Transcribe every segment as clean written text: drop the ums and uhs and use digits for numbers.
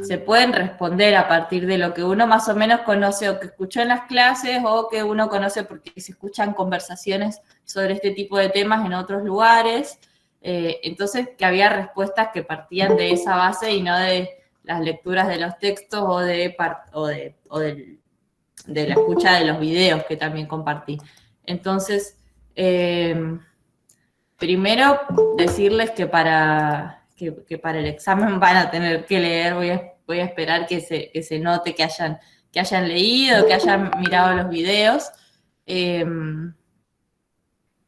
se pueden responder a partir de lo que uno más o menos conoce o que escuchó en las clases o que uno conoce porque se escuchan conversaciones sobre este tipo de temas en otros lugares. Entonces, que había respuestas que partían de esa base y no de las lecturas de los textos o de la escucha de los videos que también compartí. Entonces, primero decirles que para el examen van a tener que leer, voy a esperar que se note que hayan leído, que hayan mirado los videos.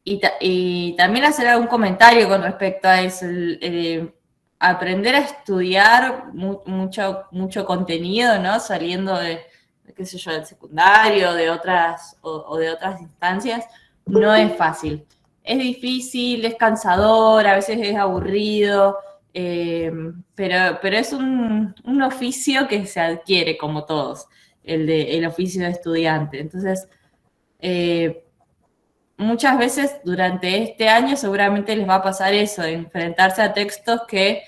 Y también hacer algún comentario con respecto a eso. Aprender a estudiar mucho contenido, ¿no? Saliendo de, qué sé yo, del secundario, de otras instancias, no es fácil. Es difícil, es cansador, a veces es aburrido, pero es un oficio que se adquiere como todos, el oficio de estudiante. Entonces, muchas veces durante este año seguramente les va a pasar eso, de enfrentarse a textos que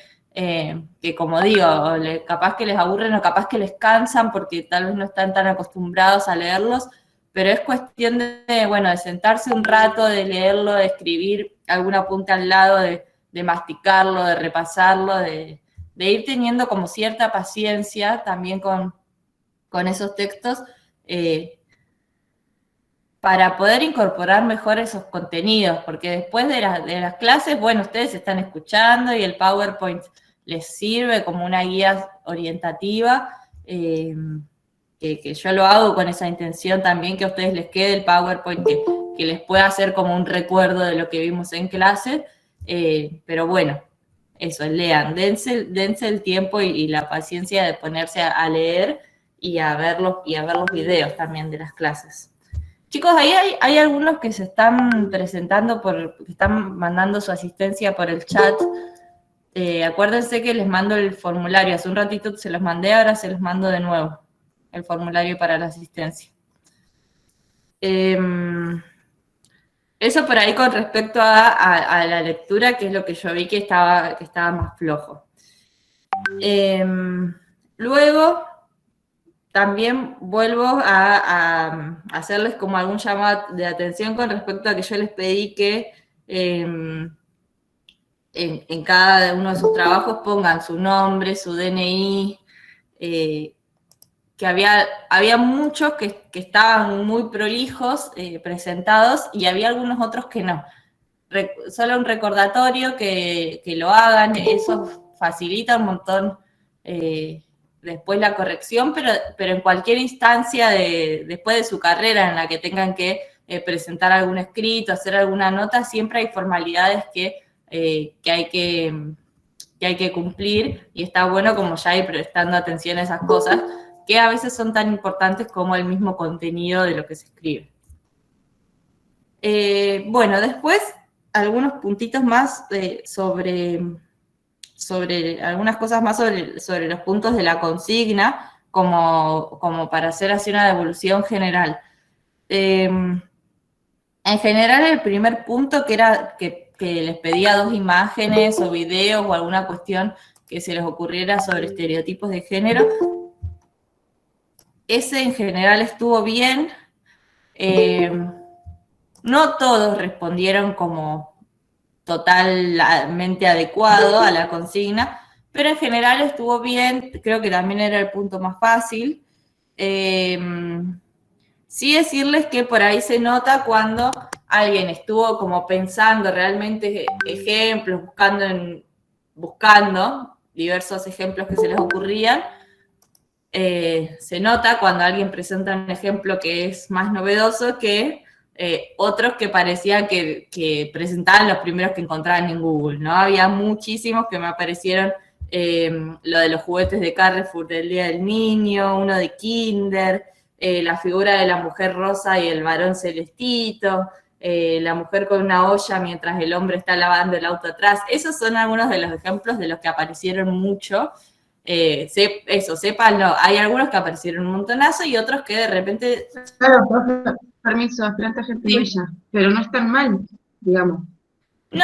como digo, capaz que les aburren o capaz que les cansan porque tal vez no están tan acostumbrados a leerlos, pero es cuestión de sentarse un rato, de leerlo, de escribir algún apunte al lado, de masticarlo, de repasarlo, de ir teniendo como cierta paciencia también con esos textos, para poder incorporar mejor esos contenidos, porque después de las clases, bueno, ustedes están escuchando y el PowerPoint les sirve como una guía orientativa, que yo lo hago con esa intención también, que a ustedes les quede el PowerPoint, que les pueda hacer como un recuerdo de lo que vimos en clase, pero bueno, eso, lean, dense el tiempo y la paciencia de ponerse a leer y a ver los videos también de las clases. Chicos, ahí hay algunos que se están presentando, que están mandando su asistencia por el chat. Acuérdense que les mando el formulario. Hace un ratito se los mandé, ahora se los mando de nuevo. El formulario para la asistencia. Eso por ahí con respecto a la lectura, que es lo que yo vi que estaba más flojo. Luego, también vuelvo a hacerles como algún llamado de atención con respecto a que yo les pedí que en cada uno de sus trabajos pongan su nombre, su DNI, que había muchos que estaban muy prolijos presentados y había algunos otros que no. Solo un recordatorio que lo hagan, eso facilita un montón después la corrección, pero en cualquier instancia después de su carrera en la que tengan que presentar algún escrito, hacer alguna nota, siempre hay formalidades que hay que cumplir, y está bueno como ya ir prestando atención a esas cosas, que a veces son tan importantes como el mismo contenido de lo que se escribe. Bueno, después algunos puntitos más sobre algunas cosas más sobre los puntos de la consigna, como para hacer así una devolución general. En general, el primer punto, que era que les pedía 2 imágenes o videos o alguna cuestión que se les ocurriera sobre estereotipos de género, ese en general estuvo bien. No todos respondieron como totalmente adecuado a la consigna, pero en general estuvo bien, creo que también era el punto más fácil. Sí decirles que por ahí se nota cuando alguien estuvo como pensando realmente ejemplos, buscando diversos ejemplos que se les ocurrían. Se nota cuando alguien presenta un ejemplo que es más novedoso que otros que parecían que presentaban los primeros que encontraban en Google, ¿no? Había muchísimos que me aparecieron, lo de los juguetes de Carrefour del Día del Niño, uno de Kinder, la figura de la mujer rosa y el varón celestito, la mujer con una olla mientras el hombre está lavando el auto atrás. Esos son algunos de los ejemplos de los que aparecieron mucho. Sépanlo, hay algunos que aparecieron un montonazo y otros que de repente... Claro, profe, permiso, espérate, Sí. pero no están mal, digamos. No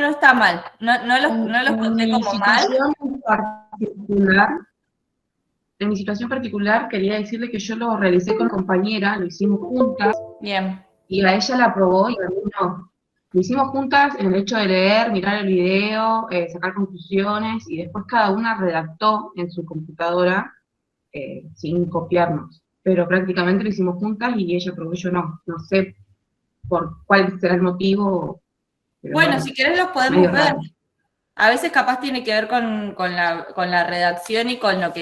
está mal. No los En conté mi como mal. situación en particular, en mi situación particular quería decirle que yo lo realicé con compañera, lo hicimos juntas, Bien. y a ella la aprobó y a mí no. Lo hicimos juntas en el hecho de leer, mirar el video, sacar conclusiones, y después cada una redactó en su computadora sin copiarnos. Pero prácticamente lo hicimos juntas y ella aprobó y yo no. No sé por cuál será el motivo, pero Bueno, bueno, si querés los podemos medio ver. raro. A veces capaz tiene que ver con la redacción y con lo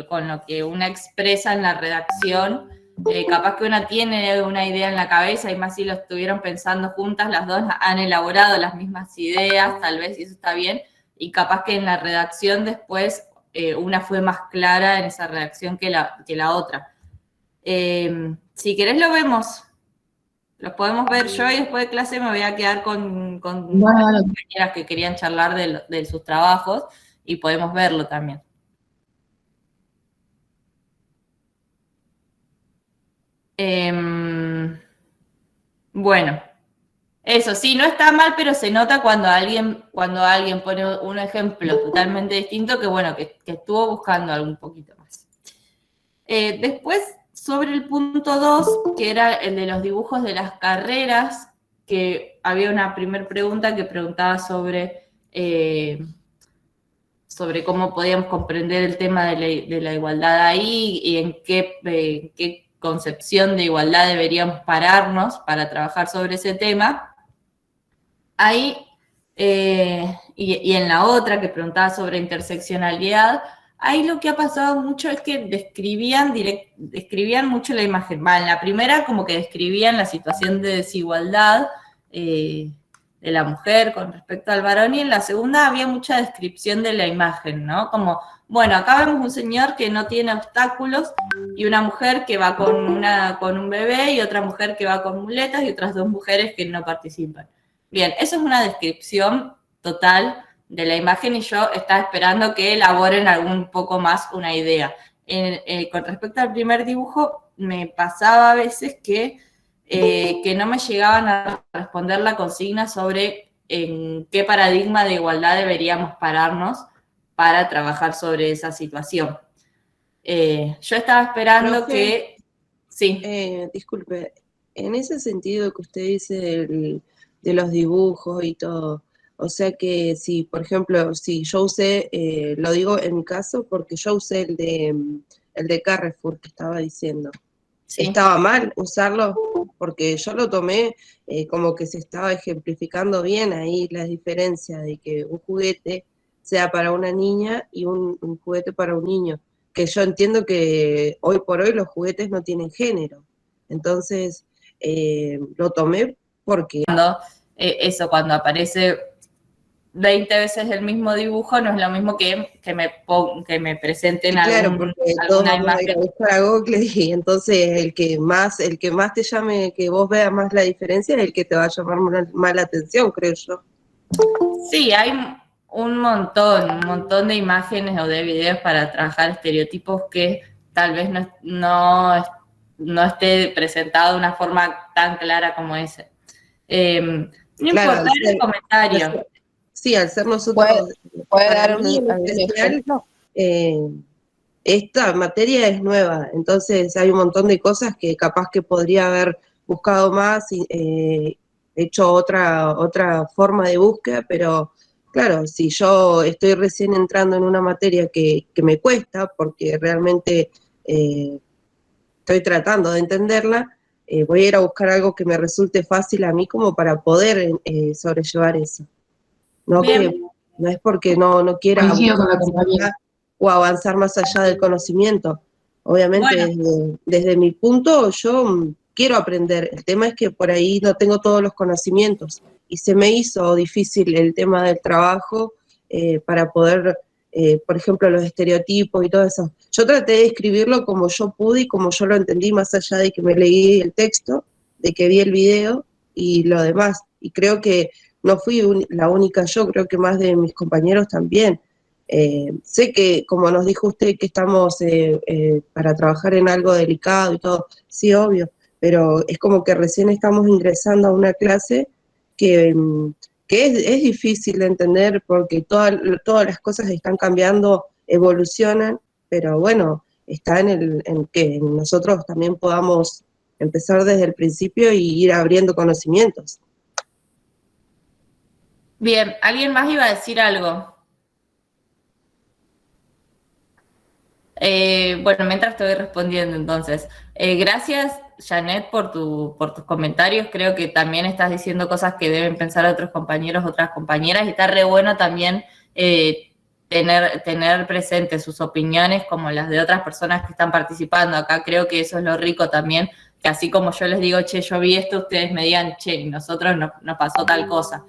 con lo que una expresa en la redacción. Capaz que una tiene una idea en la cabeza y más si lo estuvieron pensando juntas, las dos han elaborado las mismas ideas, tal vez, y eso está bien. Y capaz que en la redacción después una fue más clara en esa redacción que la otra. Si querés lo vemos. Los podemos ver yo y después de clase me voy a quedar con Bueno, dale. compañeras que querían charlar de sus trabajos y podemos verlo también. Bueno, eso sí, no está mal, pero se nota cuando alguien pone un ejemplo totalmente distinto que bueno, que estuvo buscando algo un poquito más. Después, sobre el punto 2, que era el de los dibujos de las carreras, que había una primera pregunta que preguntaba sobre cómo podíamos comprender el tema de la igualdad ahí y en qué concepción de igualdad deberíamos pararnos para trabajar sobre ese tema. Ahí, y en la otra que preguntaba sobre interseccionalidad, ahí lo que ha pasado mucho es que describían mucho la imagen. En la primera como que describían la situación de desigualdad de la mujer con respecto al varón, y en la segunda había mucha descripción de la imagen, ¿no? Como, bueno, acá vemos un señor que no tiene obstáculos y una mujer que va con un bebé y otra mujer que va con muletas y otras dos mujeres que no participan. Bien, eso es una descripción total de la imagen y yo estaba esperando que elaboren algún poco más una idea. Con respecto al primer dibujo, me pasaba a veces que no me llegaban a responder la consigna sobre en qué paradigma de igualdad deberíamos pararnos para trabajar sobre esa situación. Yo estaba esperando Profe, que... Sí. disculpe, en ese sentido que usted dice de los dibujos y todo, o sea que si, por ejemplo, si yo usé, lo digo en mi caso porque yo usé el de Carrefour que estaba diciendo. Sí. ¿Estaba mal usarlo? Porque yo lo tomé como que se estaba ejemplificando bien ahí la diferencia de que un juguete sea para una niña y un juguete para un niño. Que yo entiendo que hoy por hoy los juguetes no tienen género. Entonces, lo tomé porque... Eso, cuando aparece 20 veces el mismo dibujo, no es lo mismo que me presenten claro, porque todos alguna vamos a ir a imagen. buscar a Google y entonces el que más te llame, que vos veas más la diferencia, es el que te va a llamar más la atención, creo yo. Sí, hay un montón de imágenes o de videos para trabajar estereotipos que tal vez no esté presentado de una forma tan clara como ese. No Claro, importa el comentario. Sí, al ser nosotros, ¿Puede para dar mí en algún especial, ejemplo? esta materia es nueva, entonces hay un montón de cosas que capaz que podría haber buscado más, hecho otra forma de búsqueda, pero claro, si yo estoy recién entrando en una materia que me cuesta, porque realmente estoy tratando de entenderla, voy a ir a buscar algo que me resulte fácil a mí como para poder sobrellevar eso. No Bien. que no es porque no quiera Coincido con la buscar compañera. o avanzar más allá del conocimiento. Obviamente, Bueno. desde mi punto, yo quiero aprender. El tema es que por ahí no tengo todos los conocimientos y se me hizo difícil el tema del trabajo para poder, por ejemplo, los estereotipos y todo eso. Yo traté de escribirlo como yo pude y como yo lo entendí, más allá de que me leí el texto, de que vi el video y lo demás. Y creo que no fui la única yo, creo que más de mis compañeros también. Sé que, como nos dijo usted, que estamos para trabajar en algo delicado y todo, sí, obvio, pero es como que recién estamos ingresando a una clase que, que es difícil de entender porque todas las cosas están cambiando, evolucionan, pero bueno, está en que nosotros también podamos empezar desde el principio y ir abriendo conocimientos. Bien, ¿alguien más iba a decir algo? Bueno, mientras te voy respondiendo entonces. Gracias, Janet, por tus comentarios. Creo que también estás diciendo cosas que deben pensar otros compañeros, otras compañeras, y está re bueno también tener presentes sus opiniones como las de otras personas que están participando acá. Creo que eso es lo rico también, que así como yo les digo, che, yo vi esto, ustedes me digan, che, nosotros nos pasó tal cosa.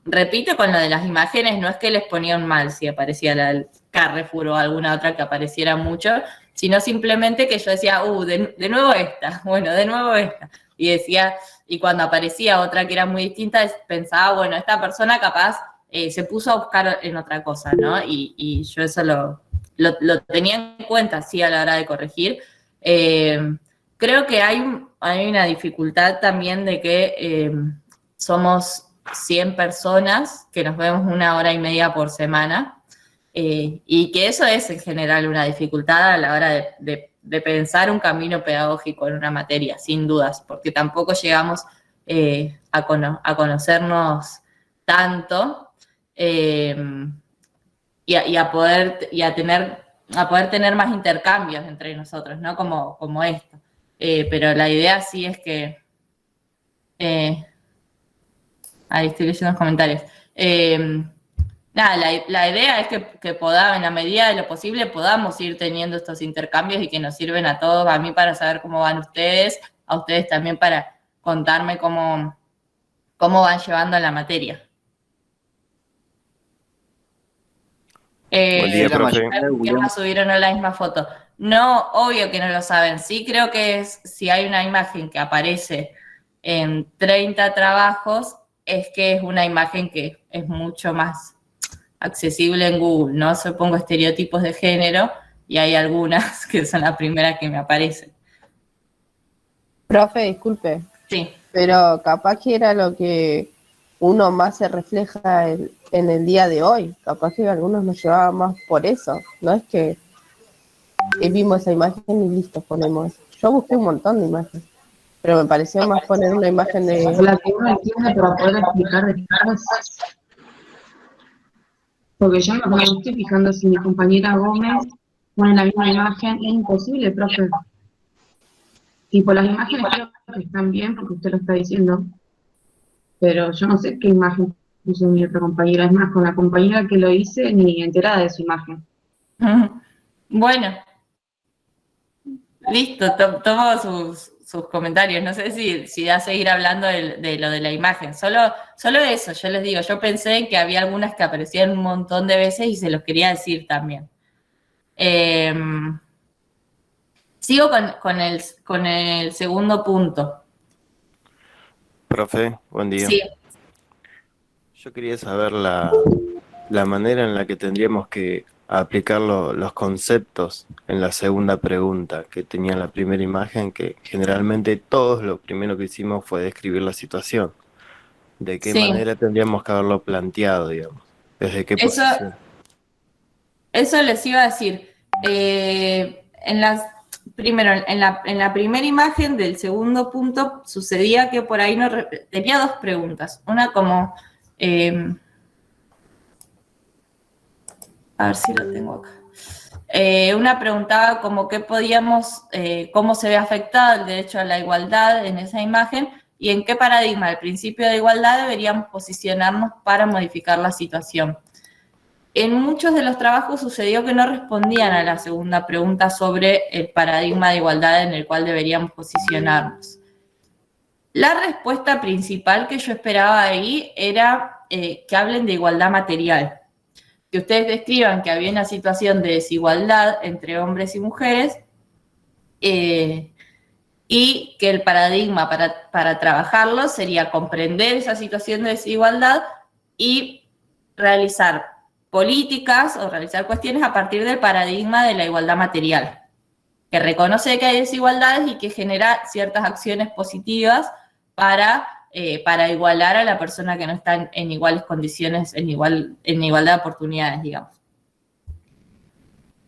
Repito con lo de las imágenes, no es que les ponían mal si aparecía el Carrefour o alguna otra que apareciera mucho, sino simplemente que yo decía, de nuevo esta, bueno, de nuevo esta. Y decía, y cuando aparecía otra que era muy distinta, pensaba, bueno, esta persona capaz se puso a buscar en otra cosa, ¿no? Y yo eso lo tenía en cuenta, sí, a la hora de corregir. Creo que hay una dificultad también de que somos 100 personas que nos vemos 1 hora y media por semana, y que eso es en general una dificultad a la hora de pensar un camino pedagógico en una materia, sin dudas, porque tampoco llegamos a conocernos tanto y a poder tener más intercambios entre nosotros, ¿no? Como esto. Pero la idea sí es que ahí estoy leyendo los comentarios. Nada, la idea es que podamos, en la medida de lo posible, podamos ir teniendo estos intercambios y que nos sirven a todos, a mí para saber cómo van ustedes, a ustedes también para contarme cómo van llevando la materia. Buen día, profe. ¿Quién va a subir o no la misma foto? No, obvio que no lo saben. Sí creo que si hay una imagen que aparece en 30 trabajos, es que es una imagen que es mucho más accesible en Google, ¿no? Yo pongo estereotipos de género y hay algunas que son las primeras que me aparecen. Profe, disculpe. Sí. Pero capaz que era lo que uno más se refleja en el día de hoy. Capaz que algunos nos llevaban más por eso. No es que vimos esa imagen y listo, ponemos. Yo busqué un montón de imágenes, pero me pareció más poner una imagen de... La que uno entiende para poder explicar después. Porque yo me estoy fijando si mi compañera Gómez pone la misma imagen, es imposible, profe. Tipo, las imágenes creo que están bien porque usted lo está diciendo, pero yo no sé qué imagen puso mi otra compañera. Es más, con la compañera que lo hice ni enterada de su imagen. Bueno, listo, tomo sus comentarios. No sé si da a seguir hablando de lo de la imagen. Solo eso, yo les digo, yo pensé que había algunas que aparecían un montón de veces y se los quería decir también. Sigo con el segundo punto. Profe, buen día. Sí. Yo quería saber la manera en la que tendríamos que aplicar los conceptos en la segunda pregunta que tenía la primera imagen, que generalmente todos lo primero que hicimos fue describir la situación. ¿De qué manera tendríamos que haberlo planteado, digamos? ¿Desde qué posición? Eso les iba a decir. Primero, en la primera imagen del segundo punto sucedía que por ahí tenía dos preguntas. Una como... a ver si lo tengo acá. Una preguntaba como qué cómo se ve afectado el derecho a la igualdad en esa imagen y en qué paradigma del principio de igualdad deberíamos posicionarnos para modificar la situación. En muchos de los trabajos sucedió que no respondían a la segunda pregunta sobre el paradigma de igualdad en el cual deberíamos posicionarnos. La respuesta principal que yo esperaba ahí era que hablen de igualdad material, que ustedes describan que había una situación de desigualdad entre hombres y mujeres y que el paradigma para trabajarlo sería comprender esa situación de desigualdad y realizar políticas o realizar cuestiones a partir del paradigma de la igualdad material, que reconoce que hay desigualdades y que genera ciertas acciones positivas para igualar a la persona que no está en iguales condiciones, en igualdad de oportunidades, digamos.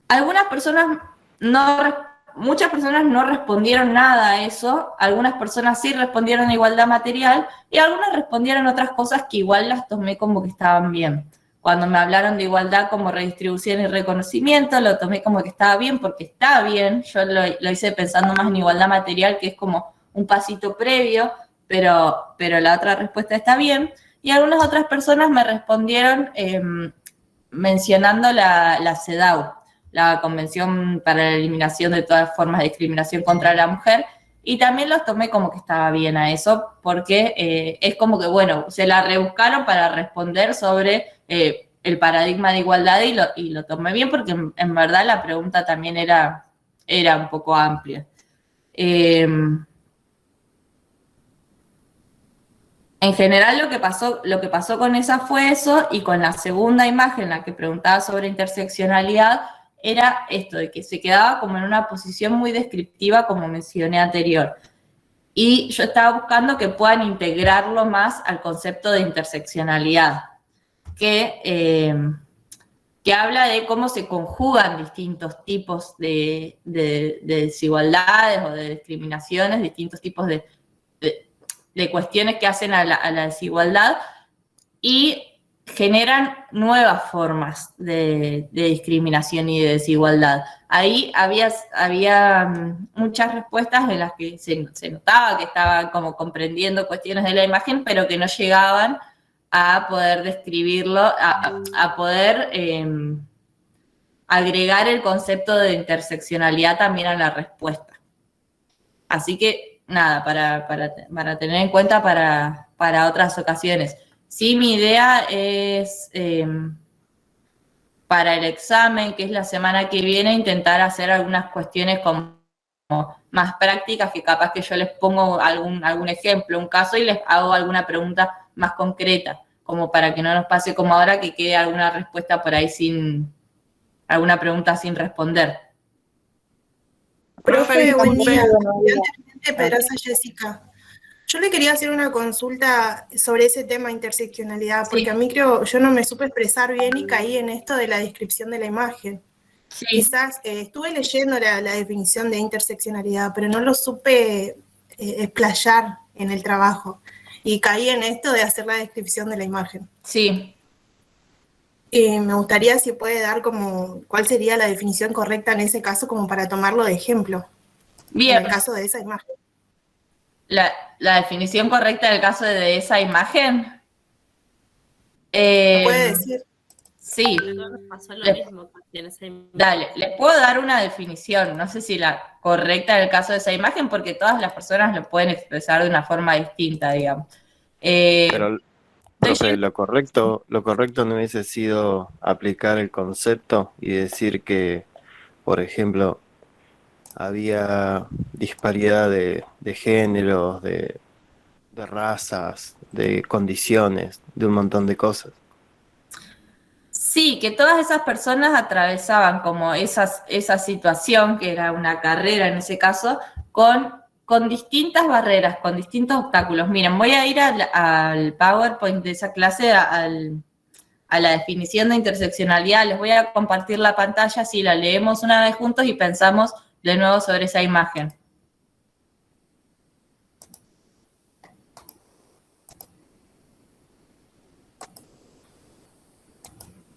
Algunas personas muchas personas no respondieron nada a eso, algunas personas sí respondieron a igualdad material y algunas respondieron otras cosas que igual las tomé como que estaban bien. Cuando me hablaron de igualdad como redistribución y reconocimiento, lo tomé como que estaba bien porque está bien. Yo lo hice pensando más en igualdad material, que es como un pasito previo, pero la otra respuesta está bien. Y algunas otras personas me respondieron mencionando la CEDAW, la Convención para la Eliminación de todas formas de discriminación contra la mujer, y también los tomé como que estaba bien a eso, porque es como que, bueno, se la rebuscaron para responder sobre el paradigma de igualdad y lo tomé bien porque en verdad la pregunta también era un poco amplia. En general lo que pasó con esa fue eso, y con la segunda imagen, la que preguntaba sobre interseccionalidad, era esto, de que se quedaba como en una posición muy descriptiva, como mencioné anterior. Y yo estaba buscando que puedan integrarlo más al concepto de interseccionalidad, que habla de cómo se conjugan distintos tipos de desigualdades o de discriminaciones, distintos tipos de cuestiones que hacen a la desigualdad, y generan nuevas formas de discriminación y de desigualdad. Ahí había muchas respuestas en las que se notaba que estaban como comprendiendo cuestiones de la imagen, pero que no llegaban a poder describirlo, a poder agregar el concepto de interseccionalidad también a la respuesta. Así que, nada, para tener en cuenta para otras ocasiones. Sí, mi idea es, para el examen, que es la semana que viene, intentar hacer algunas cuestiones como más prácticas, que capaz que yo les pongo algún ejemplo, un caso, y les hago alguna pregunta más concreta, como para que no nos pase como ahora, que quede alguna respuesta por ahí alguna pregunta sin responder. Profe, buen día. Estudiante Pedraza Jessica. Yo le quería hacer una consulta sobre ese tema de interseccionalidad, porque Sí. a mí yo no me supe expresar bien y caí en esto de la descripción de la imagen. Sí. Quizás estuve leyendo la definición de interseccionalidad, pero no lo supe explayar en el trabajo. Y caí en esto de hacer la descripción de la imagen. Sí. Me gustaría si puede dar como cuál sería la definición correcta en ese caso, como para tomarlo de ejemplo. Bien. En el caso de esa imagen. La definición correcta del caso de esa imagen. ¿Me puede decir? Sí. Pasó lo mismo en esa imagen. Dale, les puedo dar una definición, no sé si la correcta en el caso de esa imagen, porque todas las personas lo pueden expresar de una forma distinta, digamos. Pero, profe, lo correcto no hubiese sido aplicar el concepto y decir que, por ejemplo, había disparidad de géneros, de razas, de condiciones, de un montón de cosas. Sí, que todas esas personas atravesaban como esa situación, que era una carrera en ese caso, con distintas barreras, con distintos obstáculos. Miren, voy a ir al PowerPoint de esa clase, a la definición de interseccionalidad. Les voy a compartir la pantalla, así la leemos una vez juntos y pensamos de nuevo sobre esa imagen.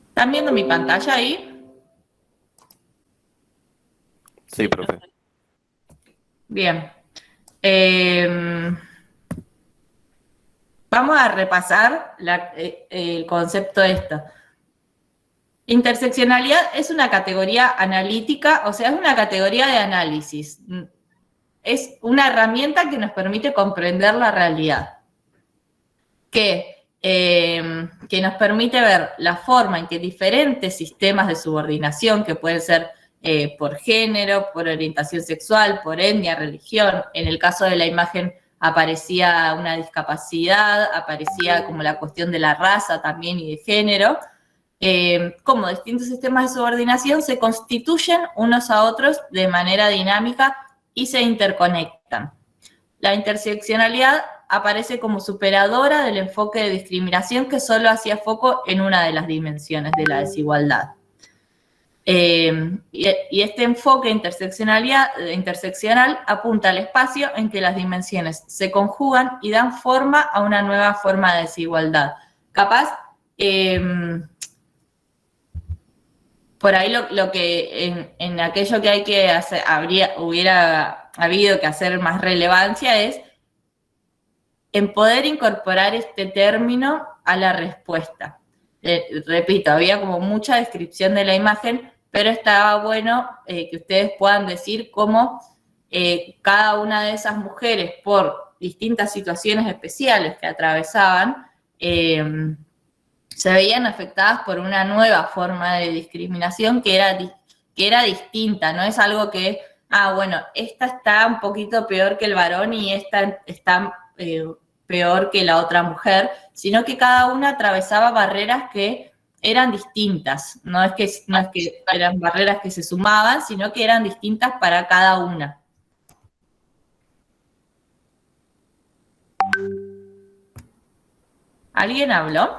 ¿Están viendo mi pantalla ahí? Sí, profe. Bien. Vamos a repasar el concepto de esto. Interseccionalidad es una categoría analítica, o sea, es una categoría de análisis. Es una herramienta que nos permite comprender la realidad. Que nos permite ver la forma en que diferentes sistemas de subordinación, que pueden ser por género, por orientación sexual, por etnia, religión, en el caso de la imagen aparecía una discapacidad, aparecía como la cuestión de la raza también y de género, como distintos sistemas de subordinación se constituyen unos a otros de manera dinámica y se interconectan. La interseccionalidad aparece como superadora del enfoque de discriminación que solo hacía foco en una de las dimensiones de la desigualdad. Y este enfoque interseccional apunta al espacio en que las dimensiones se conjugan y dan forma a una nueva forma de desigualdad. Capaz, por ahí lo que en aquello que hay que hacer, hubiera habido que hacer más relevancia es en poder incorporar este término a la respuesta. Repito, había como mucha descripción de la imagen, pero estaba bueno que ustedes puedan decir cómo cada una de esas mujeres, por distintas situaciones especiales que atravesaban, se veían afectadas por una nueva forma de discriminación que era distinta, no es algo que, bueno, esta está un poquito peor que el varón y esta está peor que la otra mujer, sino que cada una atravesaba barreras que eran distintas, no es que eran barreras que se sumaban, sino que eran distintas para cada una. ¿Alguien habló?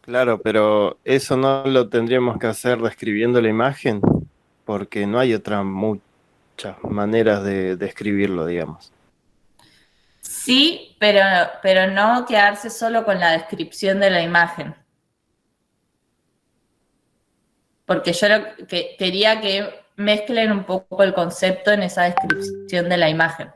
Claro, pero eso no lo tendríamos que hacer describiendo la imagen, porque no hay otras muchas maneras de describirlo, digamos. Sí, pero no quedarse solo con la descripción de la imagen. Porque yo quería que mezclen un poco el concepto en esa descripción de la imagen.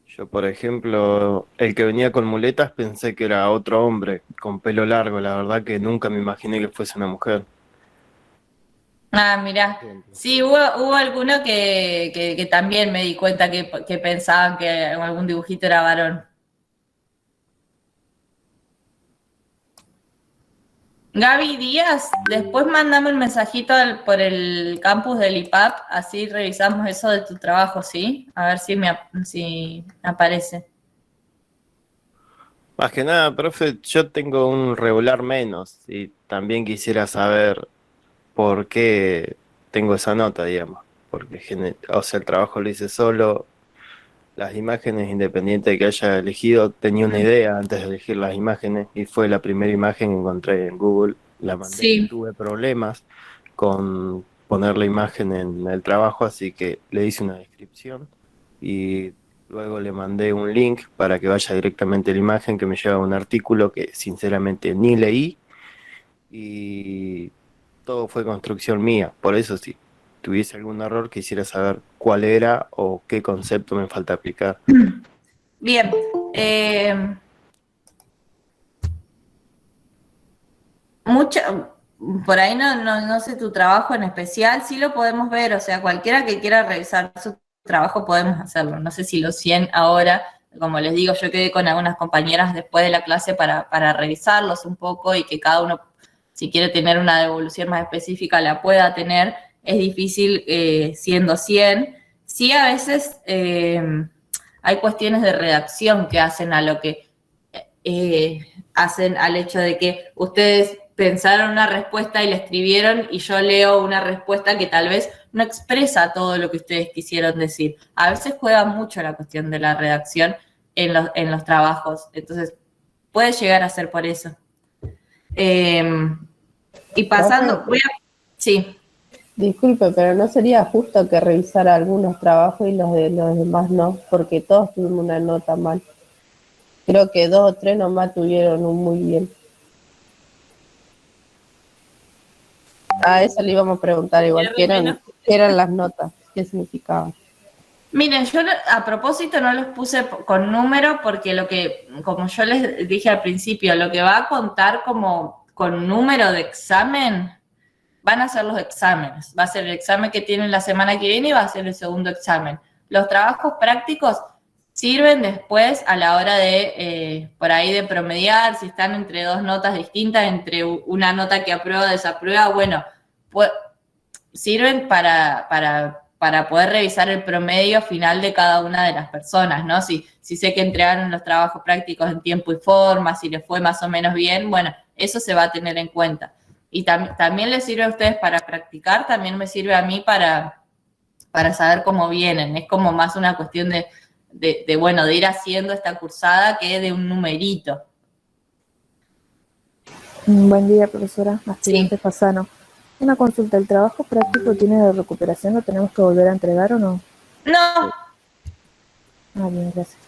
Yo, por ejemplo, el que venía con muletas pensé que era otro hombre con pelo largo, la verdad que nunca me imaginé que fuese una mujer. Mirá, sí, hubo alguno que también me di cuenta que pensaban que algún dibujito era varón. Gaby Díaz, después mandame un mensajito por el campus del IPAP, así revisamos eso de tu trabajo, ¿sí? A ver si si aparece. Más que nada, profe, yo tengo un regular menos y también quisiera saber por qué tengo esa nota, digamos. Porque, o sea, el trabajo lo hice solo, las imágenes, independiente de que haya elegido, tenía una idea antes de elegir las imágenes y fue la primera imagen que encontré en Google, la mandé, Sí. tuve problemas con poner la imagen en el trabajo, así que le hice una descripción y luego le mandé un link para que vaya directamente a la imagen que me lleva a un artículo que sinceramente ni leí y todo fue construcción mía, por eso si tuviese algún error quisiera saber cuál era o qué concepto me falta aplicar. Bien. Por ahí no sé tu trabajo en especial, sí lo podemos ver, o sea, cualquiera que quiera revisar su trabajo podemos hacerlo. No sé si los 100 ahora, como les digo, yo quedé con algunas compañeras después de la clase para revisarlos un poco y que cada uno, si quiere tener una devolución más específica, la pueda tener. Es difícil siendo 100. Sí, a veces hay cuestiones de redacción que hacen a lo que hacen al hecho de que ustedes pensaron una respuesta y la escribieron y yo leo una respuesta que tal vez no expresa todo lo que ustedes quisieron decir. A veces juega mucho la cuestión de la redacción en los trabajos, entonces puede llegar a ser por eso. Y pasando, sí. Disculpe, pero ¿no sería justo que revisara algunos trabajos y los demás no? Porque todos tuvimos una nota mal. Creo que 2 o 3 nomás tuvieron un muy bien. A eso le íbamos a preguntar igual, ¿qué eran las notas? ¿Qué significaban? Miren, yo a propósito no los puse con número porque como yo les dije al principio, lo que va a contar como con número de examen van a ser los exámenes. Va a ser el examen que tienen la semana que viene y va a ser el segundo examen. Los trabajos prácticos sirven después a la hora de, por ahí, de promediar, si están entre dos notas distintas, entre una nota que aprueba o desaprueba, bueno, sirven para poder revisar el promedio final de cada una de las personas, ¿no? Si sé que entregaron los trabajos prácticos en tiempo y forma, si les fue más o menos bien, bueno, eso se va a tener en cuenta. Y también les sirve a ustedes para practicar, también me sirve a mí para saber cómo vienen. Es como más una cuestión de ir haciendo esta cursada que de un numerito. Buen día, profesora. Aspirante Fasano. Una consulta, ¿el trabajo práctico tiene de recuperación? ¿Lo tenemos que volver a entregar o no? No. Ah, bien, gracias.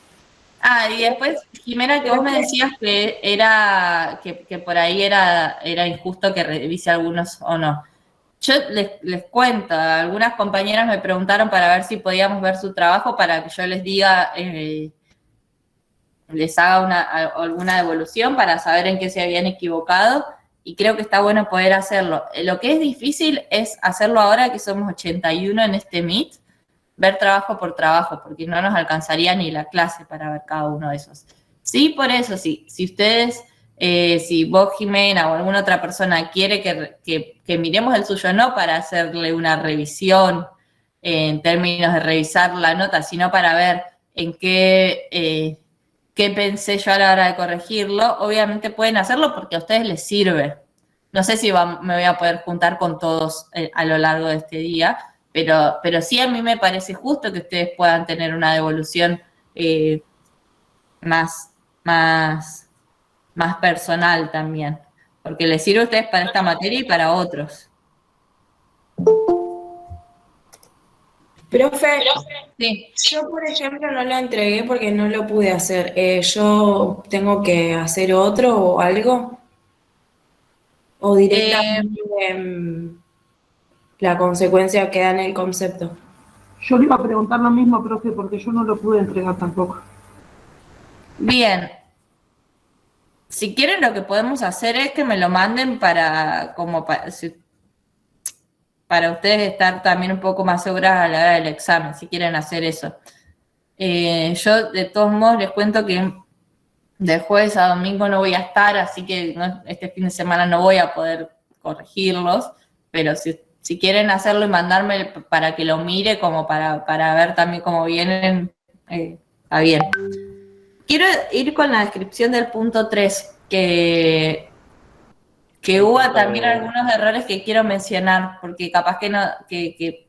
Ah, y después, Jimena, que vos me decías que era, que por ahí era injusto que revise algunos o no. Yo les cuento, algunas compañeras me preguntaron para ver si podíamos ver su trabajo para que yo les diga, les haga alguna devolución para saber en qué se habían equivocado, y creo que está bueno poder hacerlo. Lo que es difícil es hacerlo ahora que somos 81 en este Meet, ver trabajo por trabajo, porque no nos alcanzaría ni la clase para ver cada uno de esos. Sí, por eso, sí, si ustedes, si vos, Jimena, o alguna otra persona quiere que miremos el suyo, no para hacerle una revisión en términos de revisar la nota, sino para ver en qué pensé yo a la hora de corregirlo, obviamente pueden hacerlo porque a ustedes les sirve. No sé si me voy a poder juntar con todos a lo largo de este día, pero sí a mí me parece justo que ustedes puedan tener una devolución más personal también, porque les sirve a ustedes para esta materia y para otros. Profe, Sí. yo por ejemplo no lo entregué porque no lo pude hacer. ¿Yo tengo que hacer otro o algo? ¿O directamente la consecuencia queda en el concepto? Yo le iba a preguntar lo mismo, profe, porque yo no lo pude entregar tampoco. Bien. Si quieren, lo que podemos hacer es que me lo manden para ustedes estar también un poco más seguras a la hora del examen, si quieren hacer eso. Yo, de todos modos, les cuento que de jueves a domingo no voy a estar, así que este fin de semana no voy a poder corregirlos, pero si quieren hacerlo y mandarme para que lo mire, como para ver también cómo vienen, está bien. Quiero ir con la descripción del punto 3, que hubo también algunos errores que quiero mencionar, porque capaz que no, que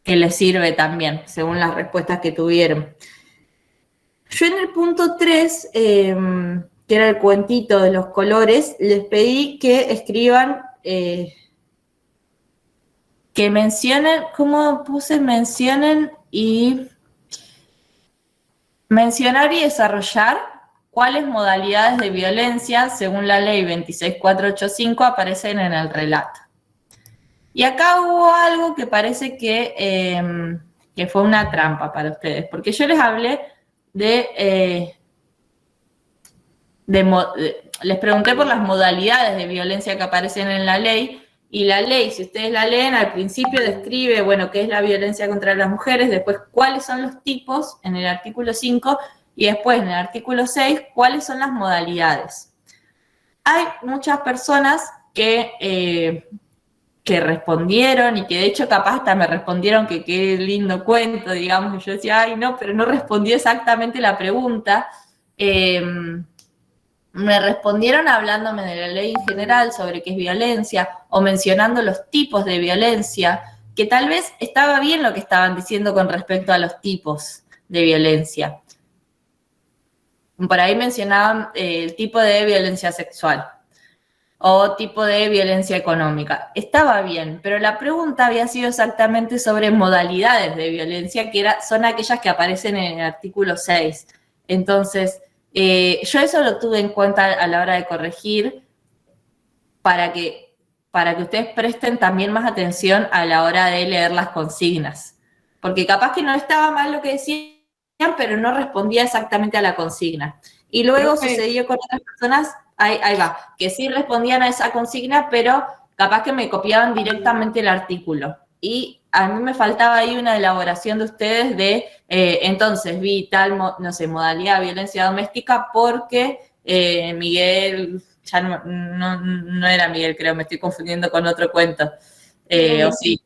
les sirve también, según las respuestas que tuvieron. Yo en el punto 3, que era el cuentito de los colores, les pedí que escriban, que mencionen, ¿cómo puse? Mencionar y desarrollar cuáles modalidades de violencia, según la ley 26485, aparecen en el relato. Y acá hubo algo que parece que fue una trampa para ustedes, porque yo les hablé les pregunté por las modalidades de violencia que aparecen en la ley, y la ley, si ustedes la leen, al principio describe, bueno, qué es la violencia contra las mujeres, después cuáles son los tipos en el artículo 5, y después en el artículo 6, cuáles son las modalidades. Hay muchas personas que respondieron, y que de hecho capaz hasta me respondieron que qué lindo cuento, digamos, y yo decía, ay no, pero no respondió exactamente la pregunta. Me respondieron hablándome de la ley en general sobre qué es violencia, o mencionando los tipos de violencia, que tal vez estaba bien lo que estaban diciendo con respecto a los tipos de violencia. Por ahí mencionaban el tipo de violencia sexual o tipo de violencia económica. Estaba bien, pero la pregunta había sido exactamente sobre modalidades de violencia, que son aquellas que aparecen en el artículo 6. Entonces, yo eso lo tuve en cuenta a la hora de corregir para que ustedes presten también más atención a la hora de leer las consignas. Porque capaz que no estaba mal lo que decían, pero no respondía exactamente a la consigna. Y luego sucedió con otras personas, ahí va, que sí respondían a esa consigna, pero capaz que me copiaban directamente el artículo. Y a mí me faltaba ahí una elaboración de ustedes de, entonces vi tal, modalidad de violencia doméstica porque Miguel, ya no era Miguel, creo, me estoy confundiendo con otro cuento. O sí,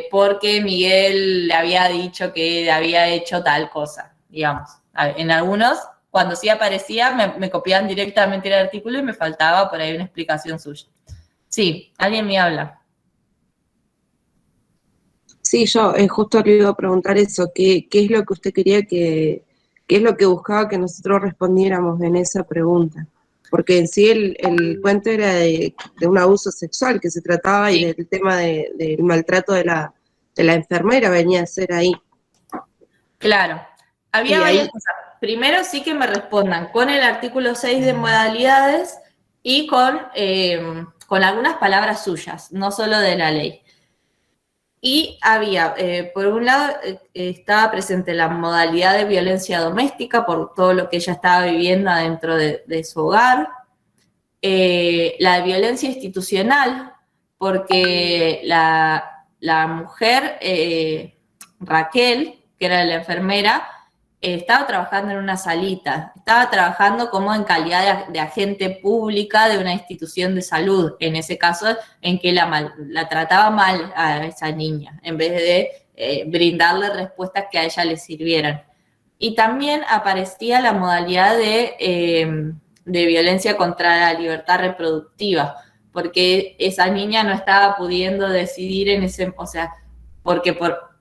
porque Miguel le había dicho que había hecho tal cosa, digamos. En algunos, cuando sí aparecía, me copiaban directamente el artículo y me faltaba por ahí una explicación suya. Sí, alguien me habla. Sí, yo justo le iba a preguntar eso, ¿qué es lo que usted quería qué es lo que buscaba que nosotros respondiéramos en esa pregunta? porque en sí el cuento era de un abuso sexual que se trataba Sí. y del tema del maltrato de la enfermera venía a ser ahí. Claro. Había Y varias ahí- cosas. Primero sí que me respondan con el artículo 6 de modalidades y con algunas palabras suyas, no solo de la ley. Y había, por un lado, estaba presente la modalidad de violencia doméstica por todo lo que ella estaba viviendo adentro de su hogar, la de violencia institucional, porque la mujer, Raquel, que era la enfermera, estaba trabajando en una salita, estaba trabajando como en calidad de agente pública de una institución de salud, en ese caso en que la trataba mal a esa niña, en vez de brindarle respuestas que a ella le sirvieran. Y también aparecía la modalidad de violencia contra la libertad reproductiva, porque esa niña no estaba pudiendo decidir en ese, o sea, porque por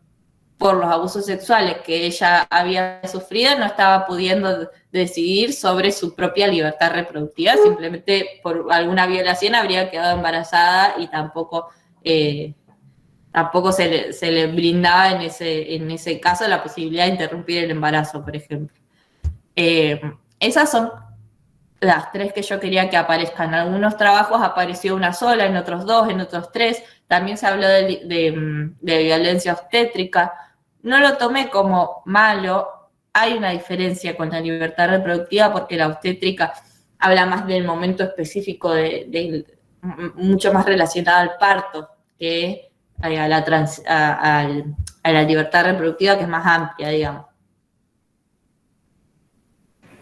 los abusos sexuales que ella había sufrido, no estaba pudiendo decidir sobre su propia libertad reproductiva, simplemente por alguna violación habría quedado embarazada y tampoco se le brindaba en ese caso la posibilidad de interrumpir el embarazo, por ejemplo. Esas son las tres que yo quería que aparezcan. En algunos trabajos apareció una sola, en otros dos, en otros tres. También se habló de violencia obstétrica. No lo tomé como malo. Hay una diferencia con la libertad reproductiva porque la obstétrica habla más del momento específico, mucho más relacionado al parto que a la libertad reproductiva, que es más amplia, digamos.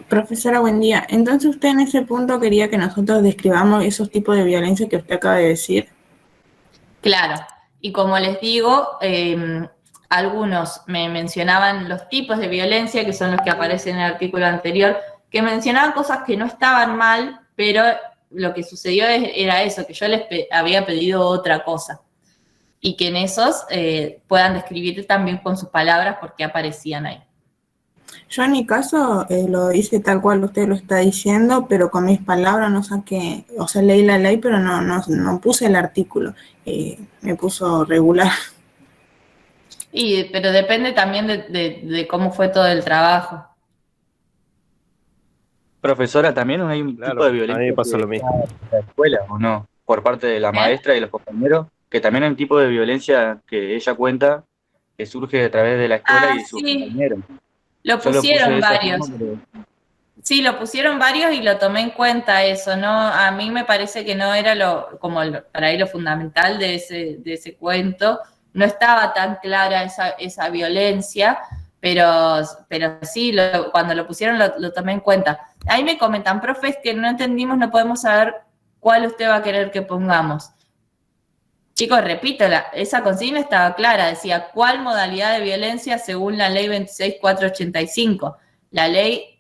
Profesora, buen día. Entonces usted en ese punto quería que nosotros describamos esos tipos de violencia que usted acaba de decir. Claro, y como les digo, algunos me mencionaban los tipos de violencia, que son los que aparecen en el artículo anterior, que mencionaban cosas que no estaban mal, pero lo que sucedió era eso, que yo les había pedido otra cosa. Y que en esos puedan describir también con sus palabras por qué aparecían ahí. Yo en mi caso lo hice tal cual usted lo está diciendo, pero con mis palabras no saqué, o sea, leí la ley, pero no puse el artículo, me puso regular. Pero depende también de cómo fue todo el trabajo. Profesora, también hay un tipo de violencia a mí me pasó que lo mismo. está en la escuela, ¿o no? Por parte de la maestra y los compañeros, que también hay un tipo de violencia que ella cuenta que surge a través de la escuela y de sus compañeros. Lo Yo lo puse pusieron de esa varios. forma, pero Sí, lo pusieron varios y lo tomé en cuenta eso, ¿no? A mí me parece que no era para ahí lo fundamental de ese cuento. No estaba tan clara esa violencia, pero sí, cuando lo pusieron lo tomé en cuenta. Ahí me comentan, profes, que no entendimos, no podemos saber cuál usted va a querer que pongamos. Chicos, repito, esa consigna estaba clara, decía, ¿cuál modalidad de violencia según la ley 26.485? La ley...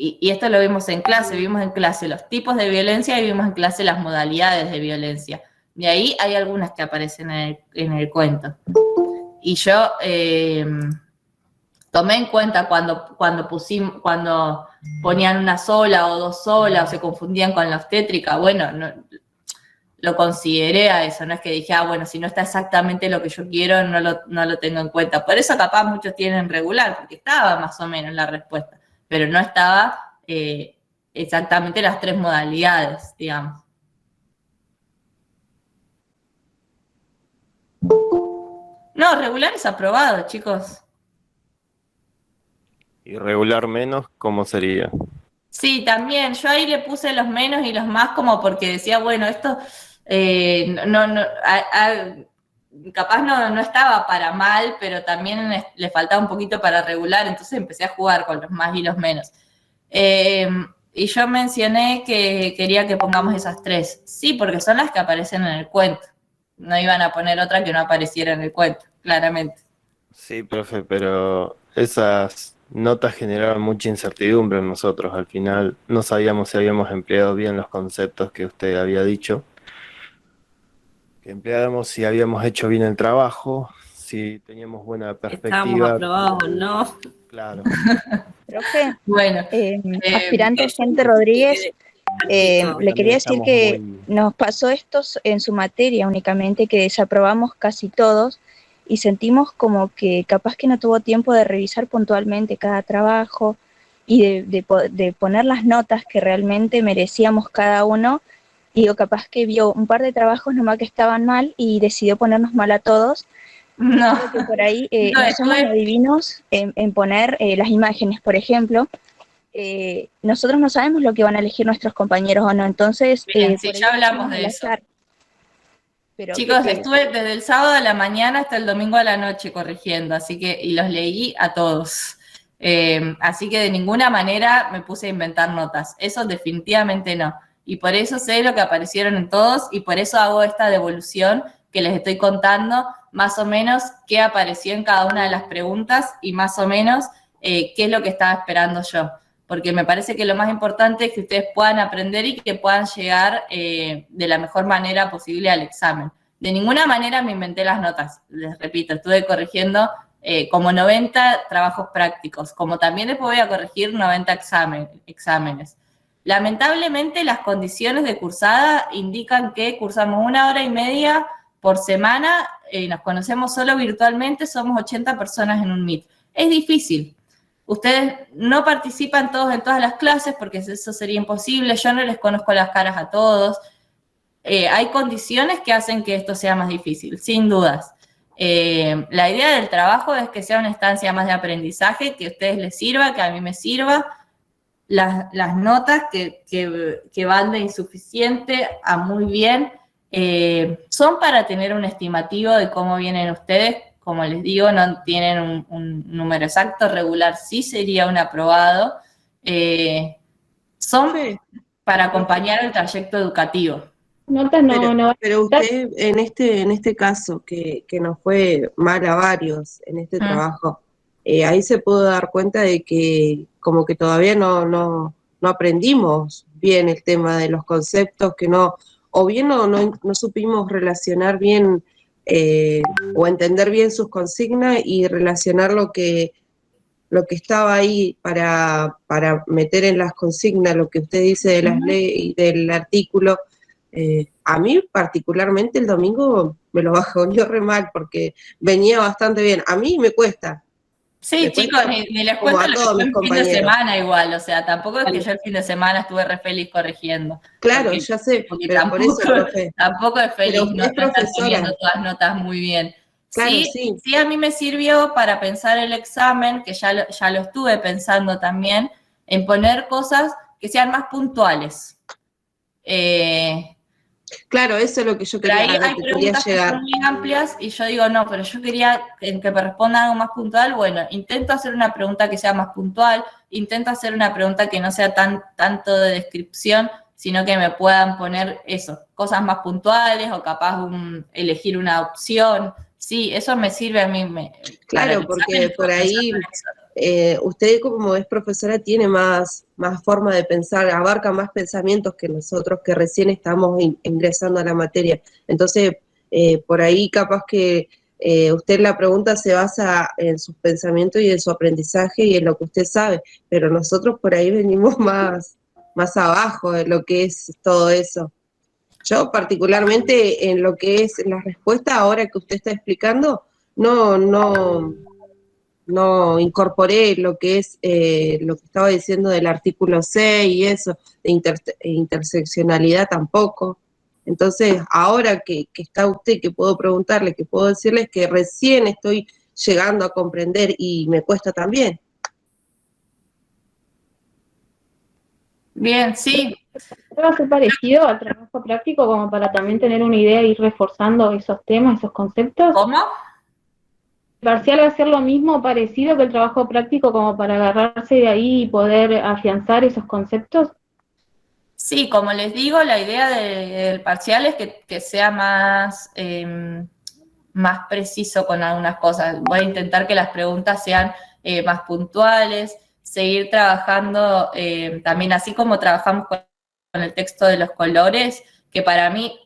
Y esto lo vimos en clase los tipos de violencia y vimos en clase las modalidades de violencia. De ahí hay algunas que aparecen en el cuento. Y yo tomé en cuenta cuando ponían una sola o dos solas o se confundían con la obstétrica, bueno, lo consideré a eso, no es que dije, bueno, si no está exactamente lo que yo quiero, no lo tengo en cuenta. Por eso capaz muchos tienen regular, porque estaba más o menos la respuesta, pero no estaba exactamente las tres modalidades, digamos. No, regular es aprobado, chicos. Y regular menos, ¿cómo sería? Sí, también. Yo ahí le puse los menos y los más como porque decía, bueno, esto capaz no estaba para mal, pero también le faltaba un poquito para regular, entonces empecé a jugar con los más y los menos. Y yo mencioné que quería que pongamos esas tres. Sí, porque son las que aparecen en el cuento. No iban a poner otra que no apareciera en el cuento, claramente. Sí, profe, pero esas notas generaron mucha incertidumbre en nosotros. Al final no sabíamos si habíamos empleado bien los conceptos que usted había dicho. Que empleáramos si habíamos hecho bien el trabajo, si teníamos buena perspectiva. Estábamos aprobados, ¿no? Claro. Profe, Bueno, aspirante Gente Rodríguez Le quería decir que nos pasó esto en su materia únicamente, que desaprobamos casi todos y sentimos como que capaz que no tuvo tiempo de revisar puntualmente cada trabajo y de poner las notas que realmente merecíamos cada uno. Digo, capaz que vio un par de trabajos nomás que estaban mal y decidió ponernos mal a todos. No, creo que por ahí no, no somos adivinos en poner las imágenes, por ejemplo. Nosotros no sabemos lo que van a elegir nuestros compañeros o no, entonces bien, sí, por ahí ya hablamos hacemos de al eso. azar. Pero Chicos, estuve desde el sábado a la mañana hasta el domingo a la noche corrigiendo, así que, y los leí a todos. Así que de ninguna manera me puse a inventar notas, eso definitivamente no. Y por eso sé lo que aparecieron en todos y por eso hago esta devolución que les estoy contando, más o menos qué apareció en cada una de las preguntas y más o menos qué es lo que estaba esperando yo. Porque me parece que lo más importante es que ustedes puedan aprender y que puedan llegar de la mejor manera posible al examen. De ninguna manera me inventé las notas, les repito, estuve corrigiendo como 90 trabajos prácticos, como también después voy a corregir 90 exámenes. Lamentablemente las condiciones de cursada indican que cursamos 1 hora y media por semana, nos conocemos solo virtualmente, somos 80 personas en un Meet. Es difícil. Ustedes no participan todos en todas las clases porque eso sería imposible, yo no les conozco las caras a todos. Hay condiciones que hacen que esto sea más difícil, sin dudas. La idea del trabajo es que sea una instancia más de aprendizaje, que a ustedes les sirva, que a mí me sirva. Las notas que van de insuficiente a muy bien son para tener un estimativo de cómo vienen ustedes. Como les digo, no tienen un número exacto, regular sí sería un aprobado. Son para acompañar el trayecto educativo. Notas pero usted en este caso, que nos fue mal a varios en este trabajo, ahí se pudo dar cuenta de que como que todavía no aprendimos bien el tema de los conceptos, que o bien no supimos relacionar bien o entender bien sus consignas y relacionar lo que estaba ahí para meter en las consignas, lo que usted dice de las leyes, del artículo. A mí particularmente el domingo me lo bajoneó re mal porque venía bastante bien. A mí me cuesta. Sí, chicos, ni les cuento lo que fue el fin de semana igual, o sea, tampoco es que yo el fin de semana estuve re feliz corrigiendo. Claro, ya sé, pero tampoco, por eso, profe. Tampoco es feliz, no estar poniendo todas notas muy bien. Claro, sí, a mí me sirvió para pensar el examen, que ya lo estuve pensando también, en poner cosas que sean más puntuales. Claro, eso es lo que yo quería, pero ahí hay preguntas que son muy amplias y yo digo, no, pero yo quería que me responda algo más puntual. Bueno, intento hacer una pregunta que sea más puntual, intento hacer una pregunta que no sea tanto de descripción, sino que me puedan poner eso, cosas más puntuales o capaz elegir una opción. Sí, eso me sirve a mí. Claro, porque por ahí usted como es profesora tiene más forma de pensar, abarca más pensamientos que nosotros que recién estamos ingresando a la materia. Entonces, por ahí capaz que usted la pregunta se basa en sus pensamientos y en su aprendizaje y en lo que usted sabe, pero nosotros por ahí venimos más abajo de lo que es todo eso. Yo particularmente en lo que es la respuesta, ahora que usted está explicando, no incorporé lo que es lo que estaba diciendo del artículo 6 y eso, de interseccionalidad tampoco. Entonces, ahora que está usted, que puedo preguntarle, que puedo decirles que recién estoy llegando a comprender y me cuesta también. Bien, sí. ¿Va a ser parecido al trabajo práctico como para también tener una idea e ir reforzando esos temas, esos conceptos? ¿Cómo? ¿El parcial va a ser lo mismo, parecido que el trabajo práctico como para agarrarse de ahí y poder afianzar esos conceptos? Sí, como les digo, la idea del parcial es que sea más preciso con algunas cosas. Voy a intentar que las preguntas sean más puntuales, seguir trabajando también así como trabajamos con el texto de los colores, que para mí,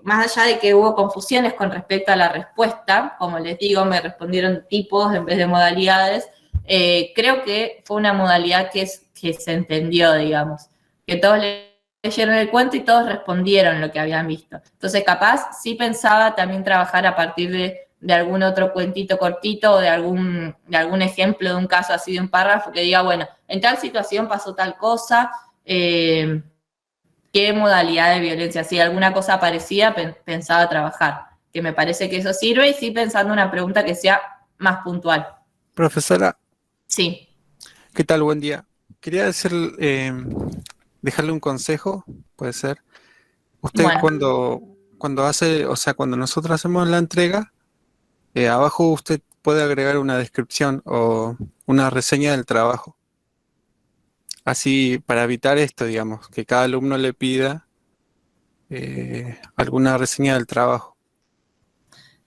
más allá de que hubo confusiones con respecto a la respuesta, como les digo, me respondieron tipos en vez de modalidades, creo que fue una modalidad que se entendió, digamos, que todos le leyeron el cuento y todos respondieron lo que habían visto. Entonces, capaz, sí pensaba también trabajar a partir de algún otro cuentito cortito o de algún ejemplo de un caso así de un párrafo que diga, bueno, en tal situación pasó tal cosa, qué modalidad de violencia, si alguna cosa parecida pensaba trabajar, que me parece que eso sirve, y sí pensando una pregunta que sea más puntual. Profesora, Sí. ¿qué tal? Buen día. Quería dejarle un consejo, puede ser. Usted Bueno. cuando hace, o sea, cuando nosotros hacemos la entrega, abajo usted puede agregar una descripción o una reseña del trabajo. Así, para evitar esto, digamos, que cada alumno le pida alguna reseña del trabajo.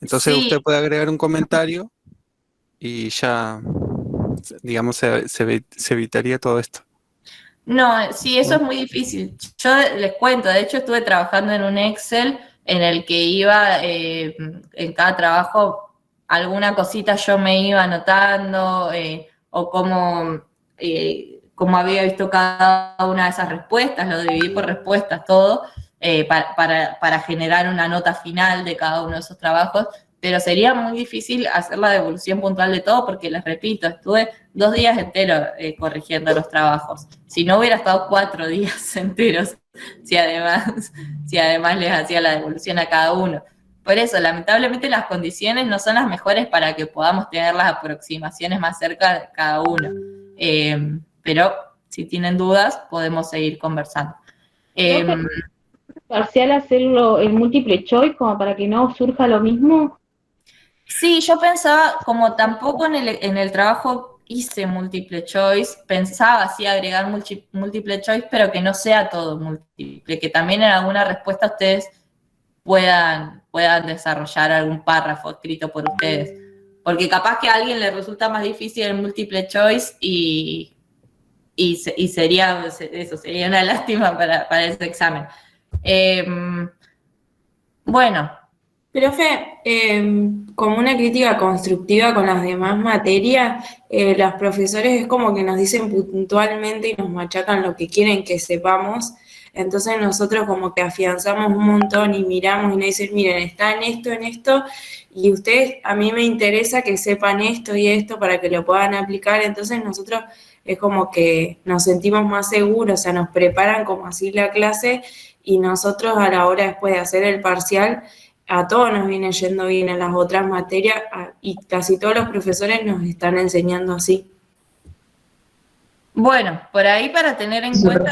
Entonces Sí. usted puede agregar un comentario y ya, digamos, se evitaría todo esto. No, sí, eso es muy difícil. Yo les cuento, de hecho estuve trabajando en un Excel en el que iba, en cada trabajo, alguna cosita yo me iba anotando, o cómo había visto cada una de esas respuestas, lo dividí por respuestas, todo, para generar una nota final de cada uno de esos trabajos, pero sería muy difícil hacer la devolución puntual de todo porque, les repito, estuve 2 días enteros corrigiendo los trabajos. Si no, hubiera estado 4 días enteros si además les hacía la devolución a cada uno. Por eso, lamentablemente, las condiciones no son las mejores para que podamos tener las aproximaciones más cerca de cada uno. Pero si tienen dudas, podemos seguir conversando. Parcial hacerlo en múltiple choice como para que no surja lo mismo. Sí, yo pensaba, como tampoco en el trabajo hice múltiple choice, pensaba así agregar múltiple choice, pero que no sea todo múltiple, que también en alguna respuesta ustedes puedan desarrollar algún párrafo escrito por ustedes. Porque capaz que a alguien le resulta más difícil el múltiple choice y sería una lástima para ese examen. Bueno. Profe, como una crítica constructiva con las demás materias, los profesores es como que nos dicen puntualmente y nos machacan lo que quieren que sepamos, entonces nosotros como que afianzamos un montón y miramos y nos dicen, miren, está en esto, y ustedes, a mí me interesa que sepan esto y esto para que lo puedan aplicar, entonces nosotros es como que nos sentimos más seguros, o sea, nos preparan como así la clase, y nosotros a la hora después de hacer el parcial, a todos nos viene yendo bien en las otras materias y casi todos los profesores nos están enseñando así. Bueno, por ahí para tener en cuenta,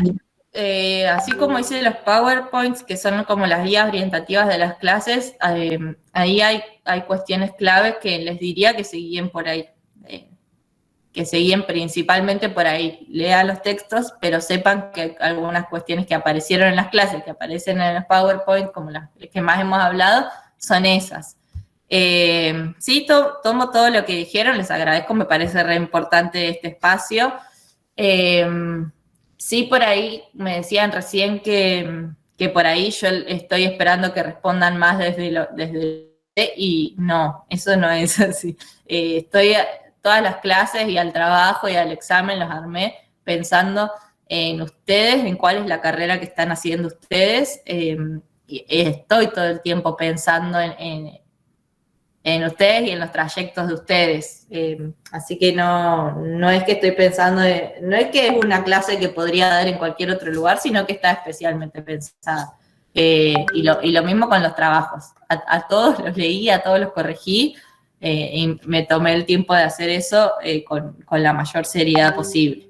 así como hice los PowerPoints, que son como las guías orientativas de las clases, ahí hay cuestiones claves que les diría que se guíen por ahí, que se guíen principalmente por ahí. Lean los textos, pero sepan que algunas cuestiones que aparecieron en las clases, que aparecen en los PowerPoint, como las que más hemos hablado, son esas. Sí, tomo todo lo que dijeron, les agradezco, me parece re importante este espacio. Sí, por ahí me decían recién que por ahí yo estoy esperando que respondan más y no, eso no es así. Todas las clases y al trabajo y al examen los armé pensando en ustedes, en cuál es la carrera que están haciendo ustedes, y estoy todo el tiempo pensando en ustedes y en los trayectos de ustedes, así que no es que estoy pensando, no es que es una clase que podría dar en cualquier otro lugar, sino que está especialmente pensada, y lo mismo con los trabajos, a todos los leí, a todos los corregí, y me tomé el tiempo de hacer eso con la mayor seriedad posible.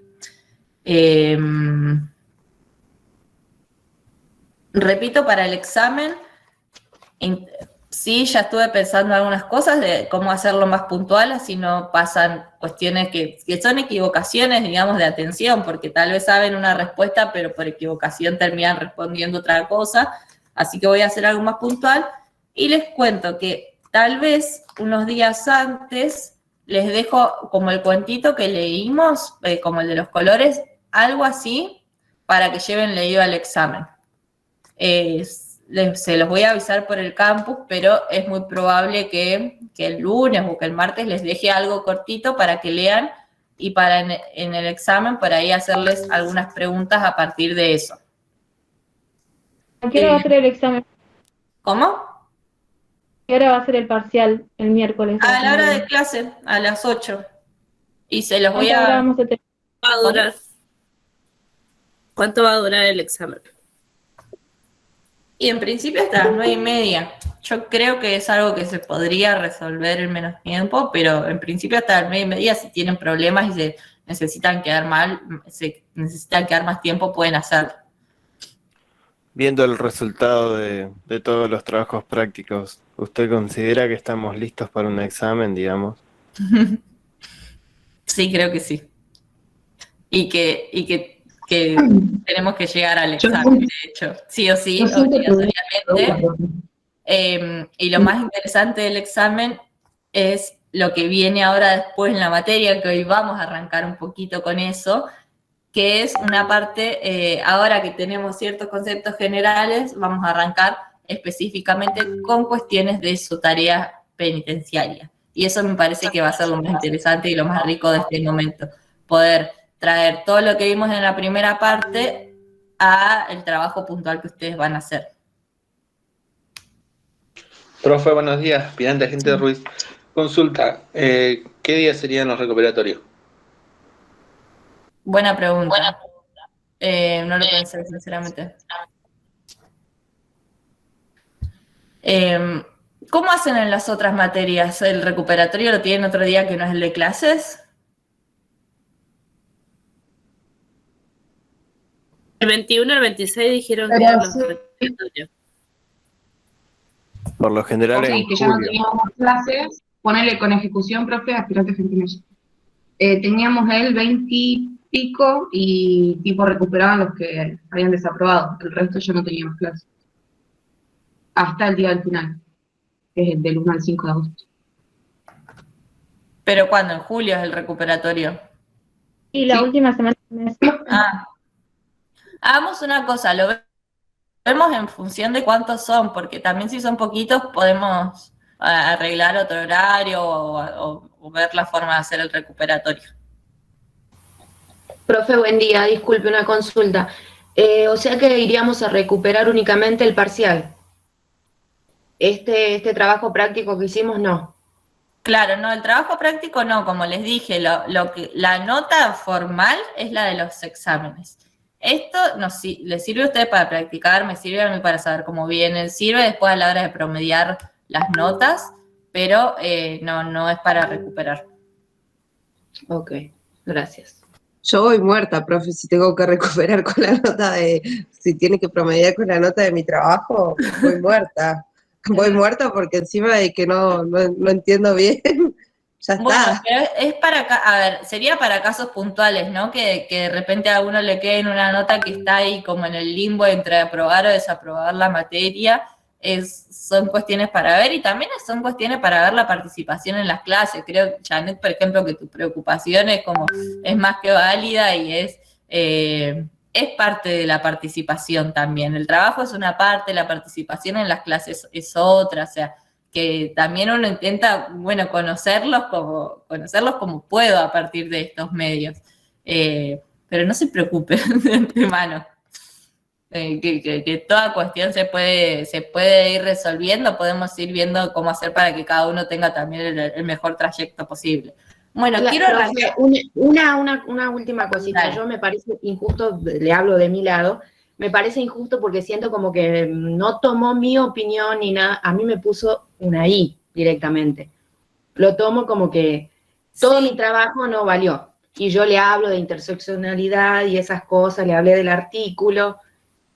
Repito, para el examen, sí, ya estuve pensando algunas cosas de cómo hacerlo más puntual, así no pasan cuestiones que son equivocaciones, digamos, de atención, porque tal vez saben una respuesta, pero por equivocación terminan respondiendo otra cosa, así que voy a hacer algo más puntual, y les cuento que tal vez unos días antes les dejo como el cuentito que leímos, como el de los colores, algo así, para que lleven leído al examen. Se los voy a avisar por el campus, pero es muy probable que el lunes o que el martes les deje algo cortito para que lean y para en el examen por ahí hacerles algunas preguntas a partir de eso. ¿A qué hora va a ser el examen? ¿Cómo? ¿A qué hora va a ser el parcial el miércoles? A la hora de clase, a las 8. Y se los voy ¿Cuántas horas a... vamos a tener? Va a durar. ¿Cuánto va a durar el examen? Y en principio hasta las 9:30. Yo creo que es algo que se podría resolver en menos tiempo, pero en principio hasta las 9:30, si tienen problemas y se necesitan quedar más tiempo, pueden hacerlo. Viendo el resultado de todos los trabajos prácticos, ¿usted considera que estamos listos para un examen, digamos? Sí, creo que sí. Y que tenemos que llegar al examen, de hecho, sí o sí, obligatoriamente. Y lo más interesante del examen es lo que viene ahora después en la materia, que hoy vamos a arrancar un poquito con eso, que es una parte, ahora que tenemos ciertos conceptos generales, vamos a arrancar específicamente con cuestiones de su tarea penitenciaria. Y eso me parece que va a ser lo más interesante y lo más rico de este momento, poder traer todo lo que vimos en la primera parte al trabajo puntual que ustedes van a hacer. Profe, buenos días. Pirante Agente Ruiz. Consulta, ¿qué días serían los recuperatorios? Buena pregunta. No lo pensé, sinceramente. ¿Cómo hacen en las otras materias? ¿El recuperatorio lo tienen otro día que no es el de clases? El 21 y el 26 dijeron que eran los recuperatorios. Por lo general Ok, en que ya no julio. teníamos clases, ponele con ejecución, profe, aspirante Gentileza. Teníamos el 20 y pico y tipo recuperaban los que habían desaprobado. El resto ya no teníamos clases. Hasta el día del final, que es del 1 al 5 de agosto. ¿Pero cuándo? ¿En julio es el recuperatorio? Y la última semana del mes. Hagamos una cosa, lo vemos en función de cuántos son, porque también si son poquitos podemos arreglar otro horario o ver la forma de hacer el recuperatorio. Profe, buen día. Disculpe, una consulta. O sea que iríamos a recuperar únicamente el parcial. Este trabajo práctico que hicimos, no. Claro, no, el trabajo práctico no, como les dije, la nota formal es la de los exámenes. Esto les sirve a ustedes para practicar, me sirve a mí para saber cómo vienen, sirve después a la hora de promediar las notas, pero no es para recuperar. Ok, gracias. Yo voy muerta, profe, si tengo que recuperar con la nota si tiene que promediar con la nota de mi trabajo, voy muerta. Voy muerta porque encima de que no entiendo bien, ya está. Bueno, pero es a ver, sería para casos puntuales, ¿no? Que de repente a uno le quede en una nota que está ahí como en el limbo entre aprobar o desaprobar la materia, son cuestiones para ver y también son cuestiones para ver la participación en las clases. Creo, Janet, por ejemplo, que tu preocupación es más que válida y es parte de la participación también. El trabajo es una parte, la participación en las clases es otra, o sea, que también uno intenta, bueno, conocerlos como puedo a partir de estos medios. Pero no se preocupen de antemano. Que toda cuestión se puede ir resolviendo, podemos ir viendo cómo hacer para que cada uno tenga también el mejor trayecto posible. Bueno, quiero arrancar. Una última cosita. Dale. Yo me parece injusto, le hablo de mi lado, me parece injusto porque siento como que no tomó mi opinión ni nada, a mí me puso una I directamente. Lo tomo como que todo mi trabajo no valió. Y yo le hablo de interseccionalidad y esas cosas, le hablé del artículo,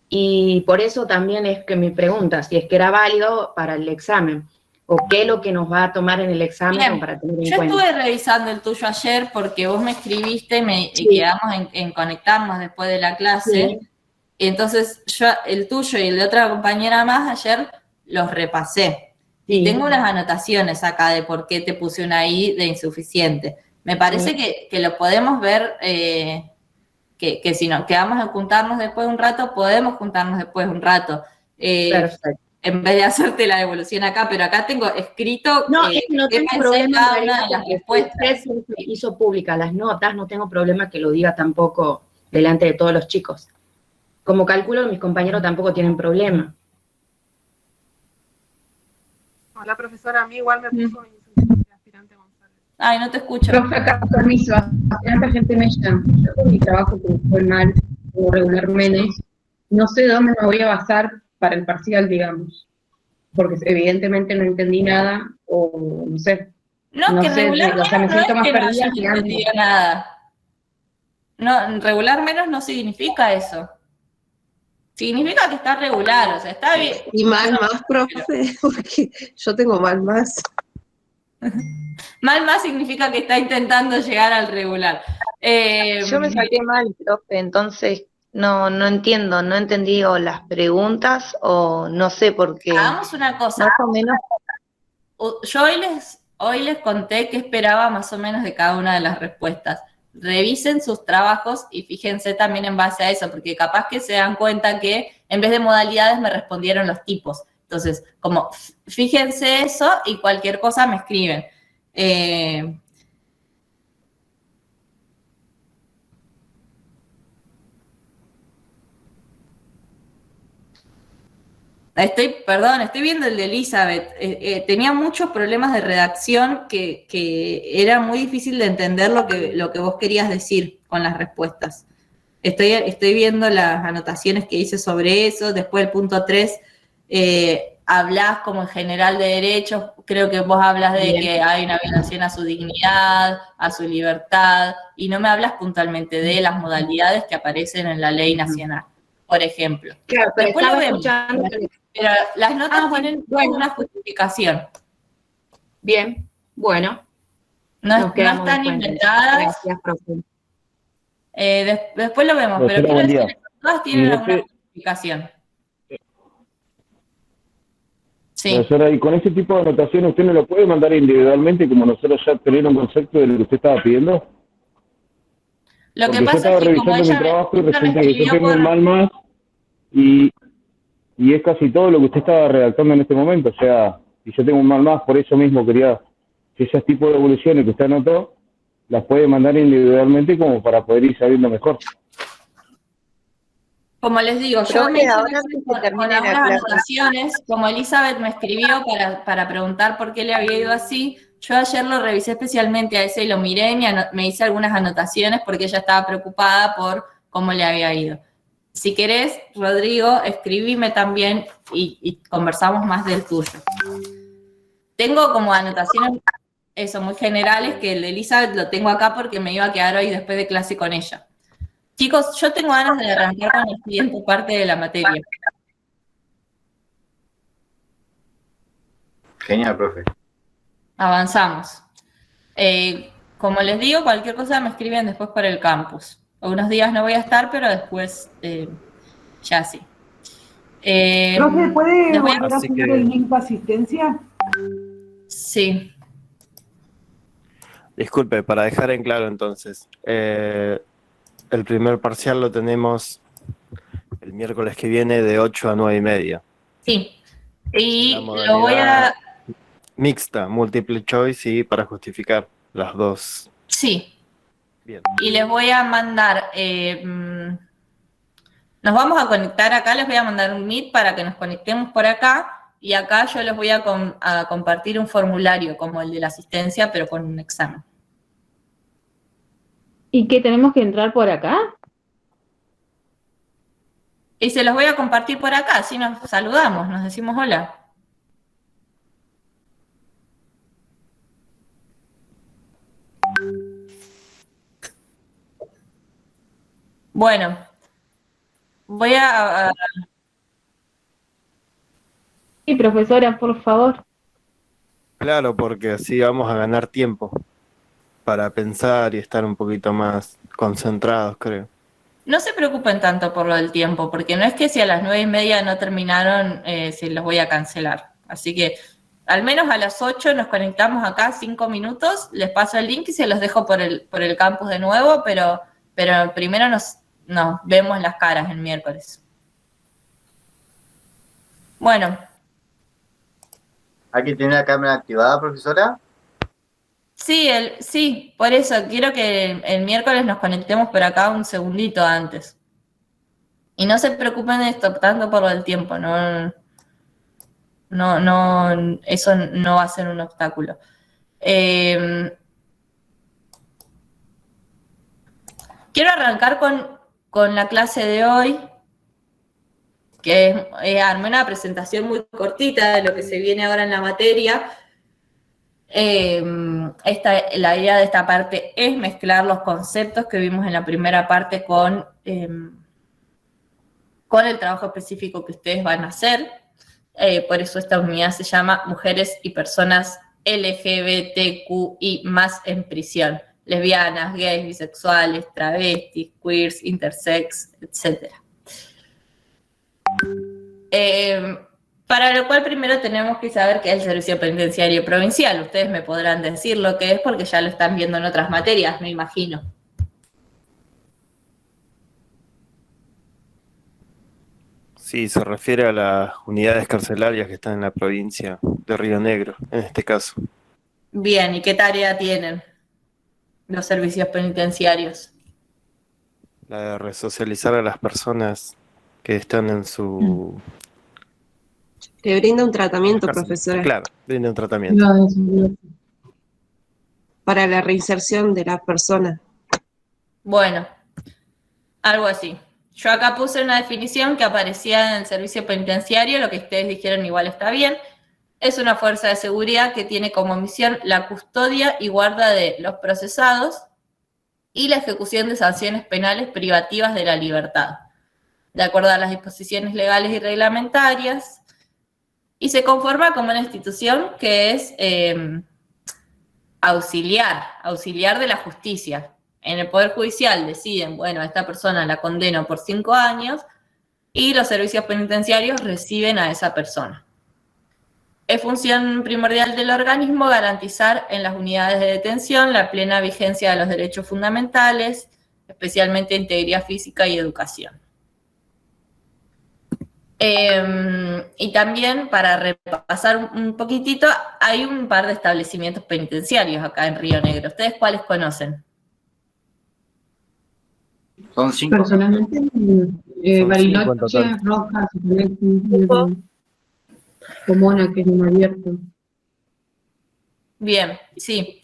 y por eso también es que me pregunta si es que era válido para el examen. ¿O qué es lo que nos va a tomar en el examen? Bien, para tener en yo cuenta? estuve revisando el tuyo ayer porque vos me escribiste y quedamos en conectarnos después de la clase. Sí. Y entonces yo el tuyo y el de otra compañera más ayer los repasé. Sí. Y tengo unas anotaciones acá de por qué te puse una I de insuficiente. Me parece que lo podemos ver, que si nos quedamos a juntarnos después de un rato, podemos juntarnos después de un rato. Perfecto. En vez de hacerte la devolución acá, pero acá tengo escrito No, es que no tengo problema cada en una de las respuestas. usted hizo pública las notas, no tengo problema que lo diga tampoco delante de todos los chicos. como calculo que mis compañeros tampoco tienen problema. La profesora a mí igual me puso aspirante González. Ay, no te escucho. Profe, acá, permiso, tanta gente me llama. Yo con mi trabajo que fue mal, como regularmente, no sé de dónde me voy a basar para el parcial, digamos. Porque evidentemente no entendí nada, o no sé. No, que sé, regular o sea, me menos no siento es más que no perdida hayas que antes. entendido nada. No, regular menos no significa eso. Significa que está regular, o sea, está bien. Y mal más, profe, porque yo tengo mal más. Mal más significa que está intentando llegar al regular. Yo me saqué mal, profe, entonces no entiendo, no entendí o las preguntas o no sé por qué. Hagamos una cosa. Más o menos. Yo hoy les conté qué esperaba más o menos de cada una de las respuestas. Revisen sus trabajos y fíjense también en base a eso, porque capaz que se dan cuenta que en vez de modalidades me respondieron los tipos. Entonces, como fíjense eso y cualquier cosa me escriben. Estoy viendo el de Elizabeth. Tenía muchos problemas de redacción que era muy difícil de entender lo que vos querías decir con las respuestas. Estoy viendo las anotaciones que hice sobre eso. Después el punto 3, hablás como en general de derechos. Creo que vos hablas de Bien. que hay una violación a su dignidad, a su libertad, y no me hablas puntualmente de las modalidades que aparecen en la ley nacional, por ejemplo. Claro, pero Después lo estaba vemos. escuchando. Pero las notas tienen bueno. una justificación. Bien, bueno. No Nos quedamos están después. inventadas. Gracias, profe. Después lo vemos, pero quiero Profesora, buen decir día. que todas tienen Y alguna justificación. Sí. Profesora, y con ese tipo de anotación, ¿usted no lo puede mandar individualmente como nosotros ya tenemos un concepto de lo que usted estaba pidiendo? Lo Porque que yo pasa estaba es que como revisando mi ella trabajo y me resulta que yo escribió tengo un por... mal más y es casi todo lo que usted estaba redactando en este momento. O sea, y yo tengo un mal más, por eso mismo quería que esos tipos de evoluciones que usted anotó las puede mandar individualmente como para poder ir sabiendo mejor. Como les digo, yo Profe, me hice ahora antes que con termine la algunas clase. anotaciones, como Elizabeth me escribió para preguntar por qué le había ido así, yo ayer lo revisé especialmente a ese y lo miré y me hice algunas anotaciones porque ella estaba preocupada por cómo le había ido. Si querés, Rodrigo, escribime también y conversamos más del tuyo. Tengo como anotaciones, eso, muy generales, que el de Elizabeth lo tengo acá porque me iba a quedar hoy después de clase con ella. Chicos, yo tengo ganas de arrancar con la siguiente parte de la materia. Genial, profe. Avanzamos. Como les digo, cualquier cosa me escriben después por el campus. Unos días no voy a estar, pero después ya sí. Profe, ¿puede les voy a- volver a Así subir que- el link de asistencia? Sí. Disculpe, para dejar en claro entonces, el primer parcial lo tenemos el miércoles que viene de 8 a 9:30. Sí. Y La lo voy a... modalidad mixta, multiple choice y para justificar las dos. Sí. Bien. Y les voy a mandar... nos vamos a conectar acá, les voy a mandar un Meet para que nos conectemos por acá y acá yo les voy a compartir un formulario como el de la asistencia, pero con un examen. ¿Y qué tenemos que entrar por acá? Y se los voy a compartir por acá, así nos saludamos, nos decimos hola. Bueno, voy a... Sí, profesora, por favor. Claro, porque así vamos a ganar tiempo para pensar y estar un poquito más concentrados, creo. No se preocupen tanto por lo del tiempo, porque no es que si a las 9:30 no terminaron, se los voy a cancelar. Así que al menos a las 8 nos conectamos acá 5 minutos, les paso el link y se los dejo por el campus de nuevo, pero primero nos vemos las caras el miércoles. Bueno. ¿Hay que tener la cámara activada, profesora? Sí, por eso quiero que el miércoles nos conectemos por acá un segundito antes. Y no se preocupen de esto tanto por el tiempo, no, eso no va a ser un obstáculo. Quiero arrancar con la clase de hoy, que armé una presentación muy cortita de lo que se viene ahora en la materia. La idea de esta parte es mezclar los conceptos que vimos en la primera parte con el trabajo específico que ustedes van a hacer. Por eso esta unidad se llama Mujeres y Personas LGBTQI+ en prisión. Lesbianas, gays, bisexuales, travestis, queers, intersex, etc. Para lo cual primero tenemos que saber qué es el servicio penitenciario provincial. Ustedes me podrán decir lo que es porque ya lo están viendo en otras materias, me imagino. Sí, se refiere a las unidades carcelarias que están en la provincia de Río Negro, en este caso. Bien, ¿y qué tarea tienen los servicios penitenciarios? La de resocializar a las personas que están en su... Que brinda un tratamiento, profesora. Claro, brinda un tratamiento. Para la reinserción de las personas. Bueno, algo así. Yo acá puse una definición que aparecía en el servicio penitenciario, lo que ustedes dijeron igual está bien. Es una fuerza de seguridad que tiene como misión la custodia y guarda de los procesados y la ejecución de sanciones penales privativas de la libertad, de acuerdo a las disposiciones legales y reglamentarias, y se conforma como una institución que es auxiliar de la justicia. En el Poder Judicial deciden, bueno, a esta persona la condeno por 5 años y los servicios penitenciarios reciben a esa persona. Es función primordial del organismo garantizar en las unidades de detención la plena vigencia de los derechos fundamentales, especialmente integridad física y educación. Y también, para repasar un poquitito, hay un par de establecimientos penitenciarios acá en Río Negro. ¿Ustedes cuáles conocen? Son 5. Personalmente, Bariloche, Rojas, Pomona, que es un abierto. Bien, sí.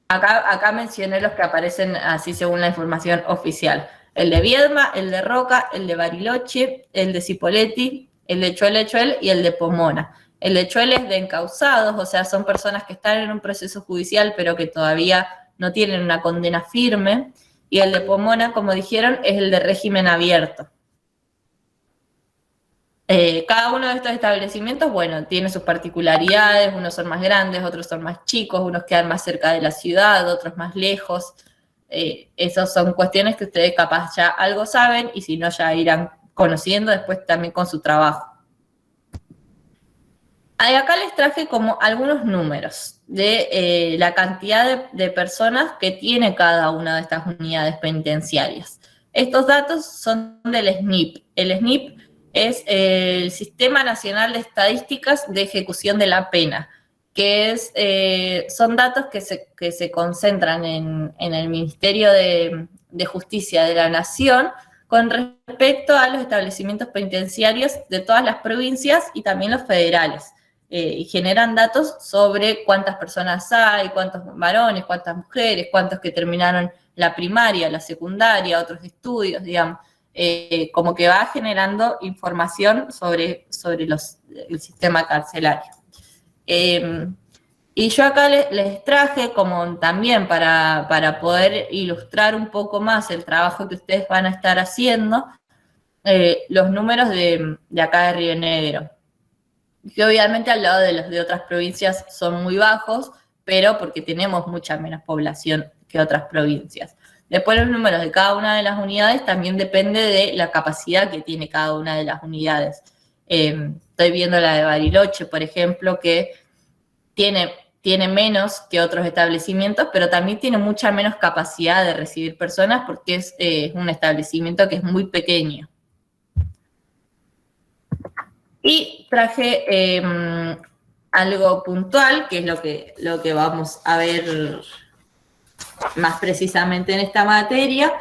Acá mencioné los que aparecen así según la información oficial. El de Viedma, el de Roca, el de Bariloche, el de Cipolletti, el de Chuel y el de Pomona. El de Chuel es de encausados, o sea, son personas que están en un proceso judicial pero que todavía no tienen una condena firme. Y el de Pomona, como dijeron, es el de régimen abierto. Cada uno de estos establecimientos, bueno, tiene sus particularidades, unos son más grandes, otros son más chicos, unos quedan más cerca de la ciudad, otros más lejos. Esas son cuestiones que ustedes capaz ya algo saben y si no ya irán conociendo después también con su trabajo. Acá les traje como algunos números de la cantidad de personas que tiene cada una de estas unidades penitenciarias. Estos datos son del SNIP. El SNIP es el Sistema Nacional de Estadísticas de Ejecución de la Pena, que son datos que se concentran en el Ministerio de Justicia de la Nación con respecto a los establecimientos penitenciarios de todas las provincias y también los federales. Y generan datos sobre cuántas personas hay, cuántos varones, cuántas mujeres, cuántos que terminaron la primaria, la secundaria, otros estudios, digamos. Como que va generando información sobre el sistema carcelario. Y yo acá les traje como también para poder ilustrar un poco más el trabajo que ustedes van a estar haciendo, los números de acá de Río Negro, que obviamente al lado de los de otras provincias son muy bajos, pero porque tenemos mucha menos población que otras provincias. Después los números de cada una de las unidades también depende de la capacidad que tiene cada una de las unidades. Estoy viendo la de Bariloche, por ejemplo, que tiene menos que otros establecimientos, pero también tiene mucha menos capacidad de recibir personas porque es un establecimiento que es muy pequeño. Y traje algo puntual, que es lo que vamos a ver más precisamente en esta materia,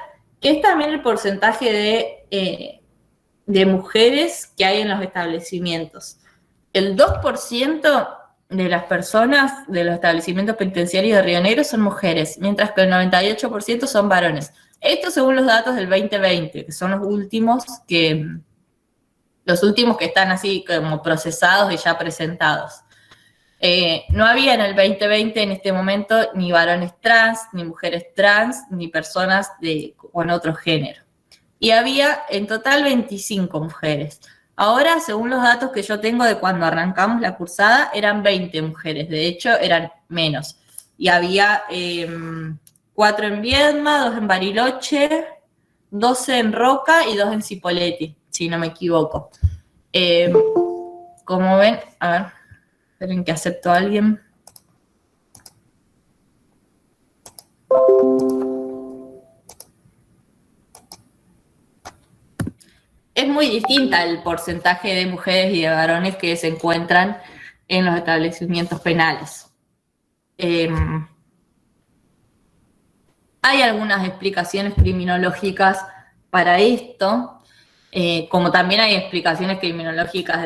que es también el porcentaje de mujeres que hay en los establecimientos. El 2% de las personas de los establecimientos penitenciarios de Río Negro son mujeres, mientras que el 98% son varones. Esto según los datos del 2020, que son los últimos que están así como procesados y ya presentados. No había en el 2020 en este momento ni varones trans, ni mujeres trans, ni personas con otro género. Y había en total 25 mujeres. Ahora, según los datos que yo tengo de cuando arrancamos la cursada, eran 20 mujeres. De hecho, eran menos. Y había 4 en Viedma, 2 en Bariloche, 12 en Roca y 2 en Cipolletti, si no me equivoco. Como ven, a ver, esperen que acepto a alguien. Es muy distinta el porcentaje de mujeres y de varones que se encuentran en los establecimientos penales. Hay algunas explicaciones criminológicas para esto, como también hay explicaciones criminológicas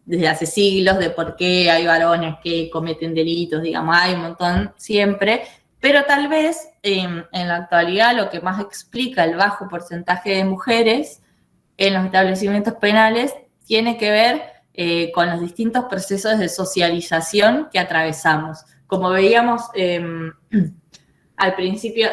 desde hace siglos de por qué hay varones que cometen delitos, digamos, hay un montón siempre, pero tal vez en la actualidad lo que más explica el bajo porcentaje de mujeres en los establecimientos penales tiene que ver con los distintos procesos de socialización que atravesamos. Como veíamos al principio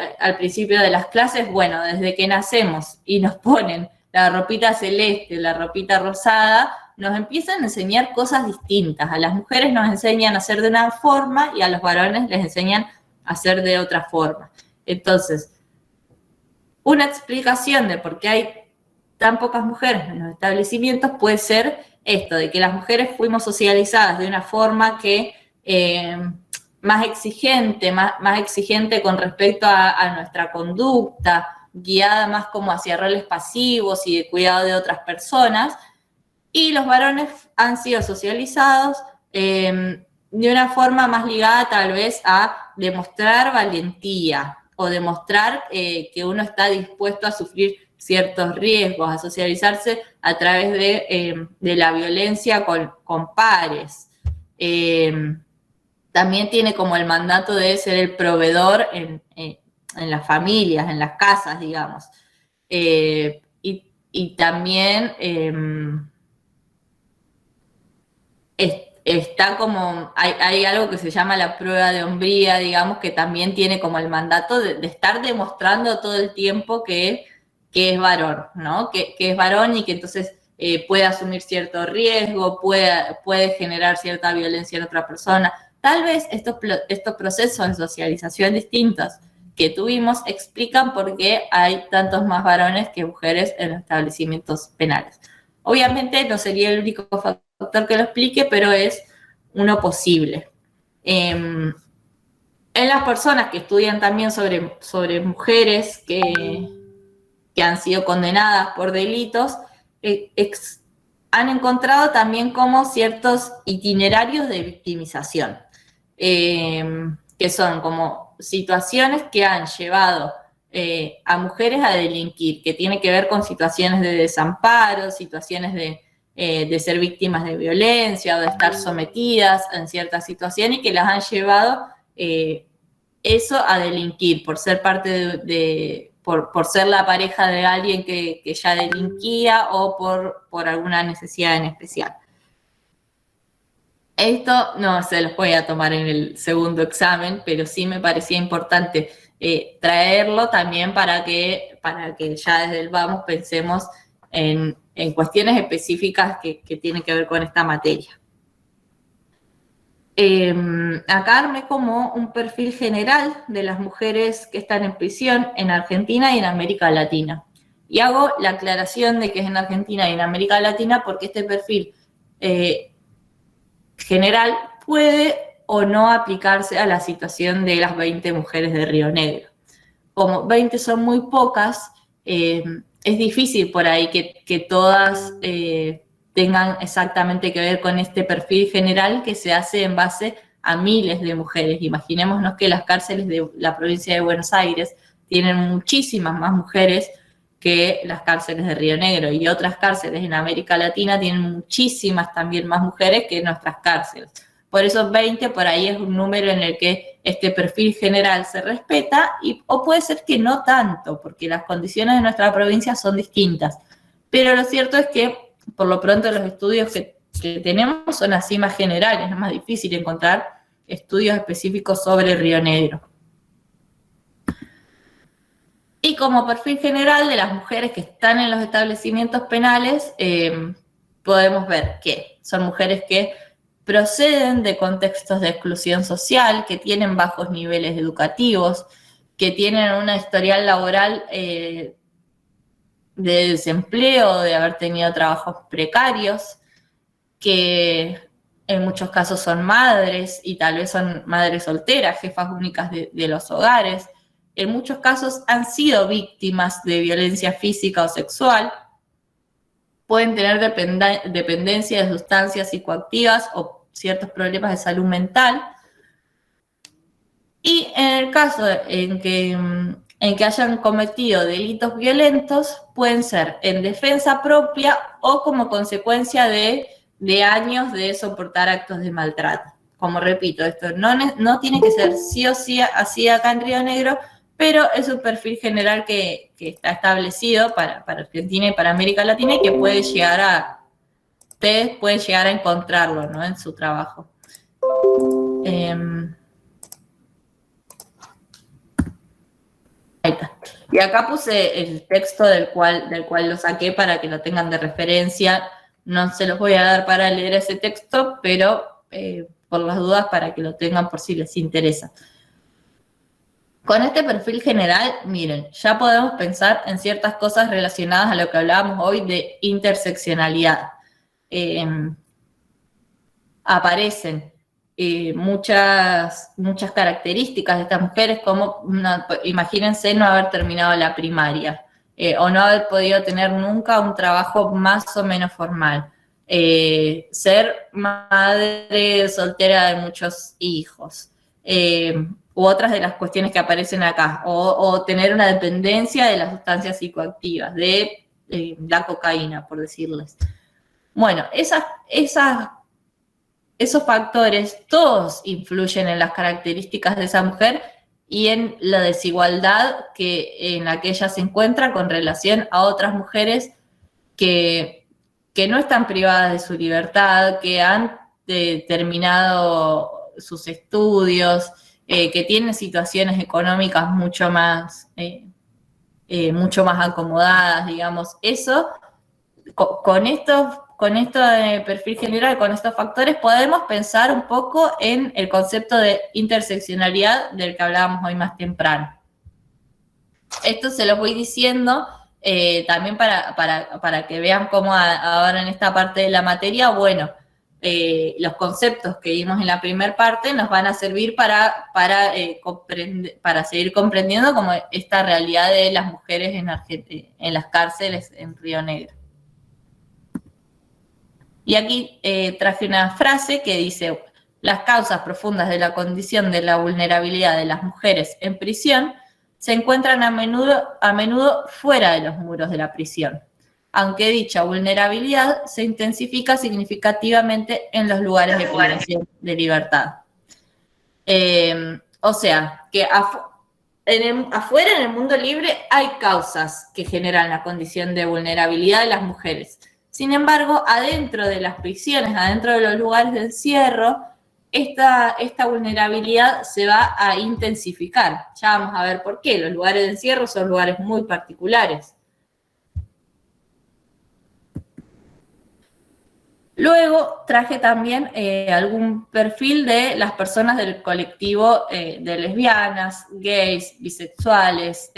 de las clases, bueno, desde que nacemos y nos ponen la ropita celeste, la ropita rosada, nos empiezan a enseñar cosas distintas. A las mujeres nos enseñan a hacer de una forma y a los varones les enseñan a hacer de otra forma. Entonces, una explicación de por qué hay tan pocas mujeres en los establecimientos puede ser esto, de que las mujeres fuimos socializadas de una forma que más exigente con respecto a nuestra conducta, guiada más como hacia roles pasivos y de cuidado de otras personas, y los varones han sido socializados de una forma más ligada tal vez a demostrar valentía o demostrar que uno está dispuesto a sufrir ciertos riesgos, a socializarse a través de la violencia con pares. También tiene como el mandato de ser el proveedor en las familias, en las casas, digamos. Y también está como, hay algo que se llama la prueba de hombría, digamos, que también tiene como el mandato de estar demostrando todo el tiempo que es varón, ¿no? Que es varón y que entonces puede asumir cierto riesgo, puede generar cierta violencia en otra persona. Tal vez estos procesos de socialización distintos que tuvimos explican por qué hay tantos más varones que mujeres en los establecimientos penales. Obviamente no sería el único factor que lo explique, pero es uno posible. En las personas que estudian también sobre mujeres que han sido condenadas por delitos, han encontrado también como ciertos itinerarios de victimización, que son como situaciones que han llevado a mujeres a delinquir, que tiene que ver con situaciones de desamparo, situaciones de ser víctimas de violencia o de estar sometidas en ciertas situaciones y que las han llevado eso a delinquir por ser parte por ser la pareja de alguien que ya delinquía o por alguna necesidad en especial. Esto no se los voy a tomar en el segundo examen, pero sí me parecía importante traerlo también para que ya desde el vamos pensemos en cuestiones específicas que tienen que ver con esta materia. Acá armé como un perfil general de las mujeres que están en prisión en Argentina y en América Latina. Y hago la aclaración de que es en Argentina y en América Latina porque este perfil general puede o no aplicarse a la situación de las 20 mujeres de Río Negro. Como 20 son muy pocas, es difícil por ahí que todas tengan exactamente que ver con este perfil general que se hace en base a miles de mujeres. Imaginémonos que las cárceles de la provincia de Buenos Aires tienen muchísimas más mujeres que las cárceles de Río Negro, y otras cárceles en América Latina tienen muchísimas también más mujeres que nuestras cárceles. Por eso 20 por ahí es un número en el que este perfil general se respeta, o puede ser que no tanto, porque las condiciones de nuestra provincia son distintas. Pero lo cierto es que, por lo pronto, los estudios que tenemos son así más generales, es más difícil encontrar estudios específicos sobre Río Negro. Y como perfil general de las mujeres que están en los establecimientos penales, podemos ver que son mujeres que proceden de contextos de exclusión social, que tienen bajos niveles educativos, que tienen una historial laboral de desempleo, de haber tenido trabajos precarios, que en muchos casos son madres y tal vez son madres solteras, jefas únicas de los hogares. En muchos casos han sido víctimas de violencia física o sexual, pueden tener dependencia de sustancias psicoactivas o ciertos problemas de salud mental. Y en el caso en que hayan cometido delitos violentos, pueden ser en defensa propia o como consecuencia de años de soportar actos de maltrato. Como repito, esto no tiene que ser sí o sí así acá en Río Negro, pero es un perfil general que está establecido para Argentina y para América Latina, y que ustedes pueden llegar a encontrarlo, ¿no?, en su trabajo. Ahí está. Y acá puse el texto del cual lo saqué para que lo tengan de referencia. No se los voy a dar para leer ese texto, pero por las dudas para que lo tengan por si les interesa. Con este perfil general, miren, ya podemos pensar en ciertas cosas relacionadas a lo que hablábamos hoy de interseccionalidad. Aparecen muchas características de estas mujeres, como, imagínense no haber terminado la primaria, o no haber podido tener nunca un trabajo más o menos formal, ser madre soltera de muchos hijos, u otras de las cuestiones que aparecen acá, o tener una dependencia de las sustancias psicoactivas, de la cocaína, por decirles. Bueno, esos factores todos influyen en las características de esa mujer y en la desigualdad en la que ella se encuentra con relación a otras mujeres que no están privadas de su libertad, que han terminado sus estudios, que tienen situaciones económicas mucho más acomodadas, digamos. Eso, con esto de perfil general, con estos factores, podemos pensar un poco en el concepto de interseccionalidad del que hablábamos hoy más temprano. Esto se los voy diciendo también para que vean cómo ahora en esta parte de la materia, bueno, los conceptos que vimos en la primera parte nos van a servir para seguir comprendiendo como esta realidad de las mujeres en las cárceles en Río Negro. Y aquí traje una frase que dice: las causas profundas de la condición de la vulnerabilidad de las mujeres en prisión se encuentran a menudo fuera de los muros de la prisión, aunque dicha vulnerabilidad se intensifica significativamente en los lugares de privación de libertad. O sea, que afuera en el mundo libre hay causas que generan la condición de vulnerabilidad de las mujeres. Sin embargo, adentro de las prisiones, adentro de los lugares de encierro, esta vulnerabilidad se va a intensificar. Ya vamos a ver por qué. Los lugares de encierro son lugares muy particulares. Luego traje también algún perfil de las personas del colectivo de lesbianas, gays, bisexuales,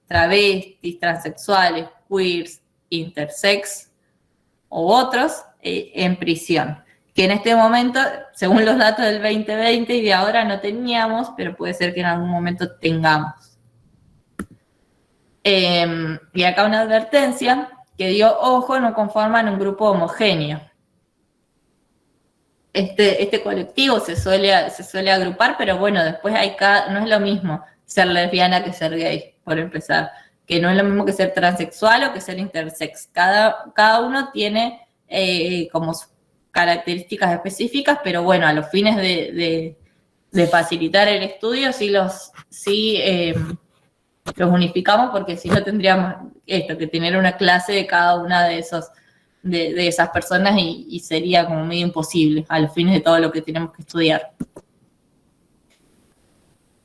travestis, transexuales, queers, intersex u otros en prisión, que en este momento, según los datos del 2020 y de ahora, no teníamos, pero puede ser que en algún momento tengamos. Y acá una advertencia que dio: ojo, no conforman un grupo homogéneo. Este colectivo se suele agrupar, pero bueno, después no es lo mismo ser lesbiana que ser gay, por empezar. Que no es lo mismo que ser transexual o que ser intersex. Cada uno tiene como sus características específicas, pero bueno, a los fines de facilitar el estudio sí los unificamos, porque si no tendríamos que tener una clase de cada una de esas personas y sería como medio imposible a los fines de todo lo que tenemos que estudiar.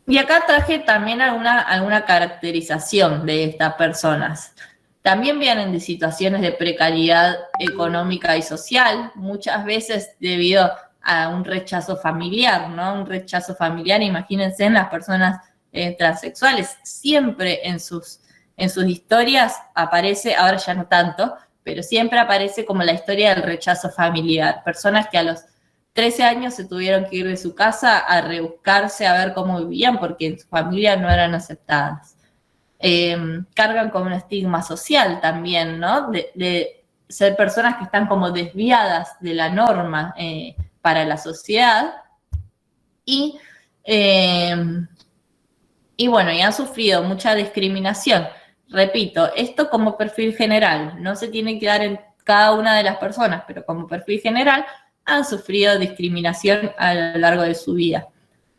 Y acá traje también alguna caracterización de estas personas. También vienen de situaciones de precariedad económica y social, muchas veces debido a un rechazo familiar, ¿no? Un rechazo familiar, imagínense en las personas transexuales, siempre en sus historias aparece, ahora ya no tanto, pero siempre aparece como la historia del rechazo familiar. Personas que a los 13 años se tuvieron que ir de su casa a rebuscarse, a ver cómo vivían, porque en su familia no eran aceptadas. Cargan con un estigma social también, ¿no? De ser personas que están como desviadas de la norma para la sociedad. Y bueno, y han sufrido mucha discriminación. Repito, esto como perfil general, no se tiene que dar en cada una de las personas, pero como perfil general han sufrido discriminación a lo largo de su vida.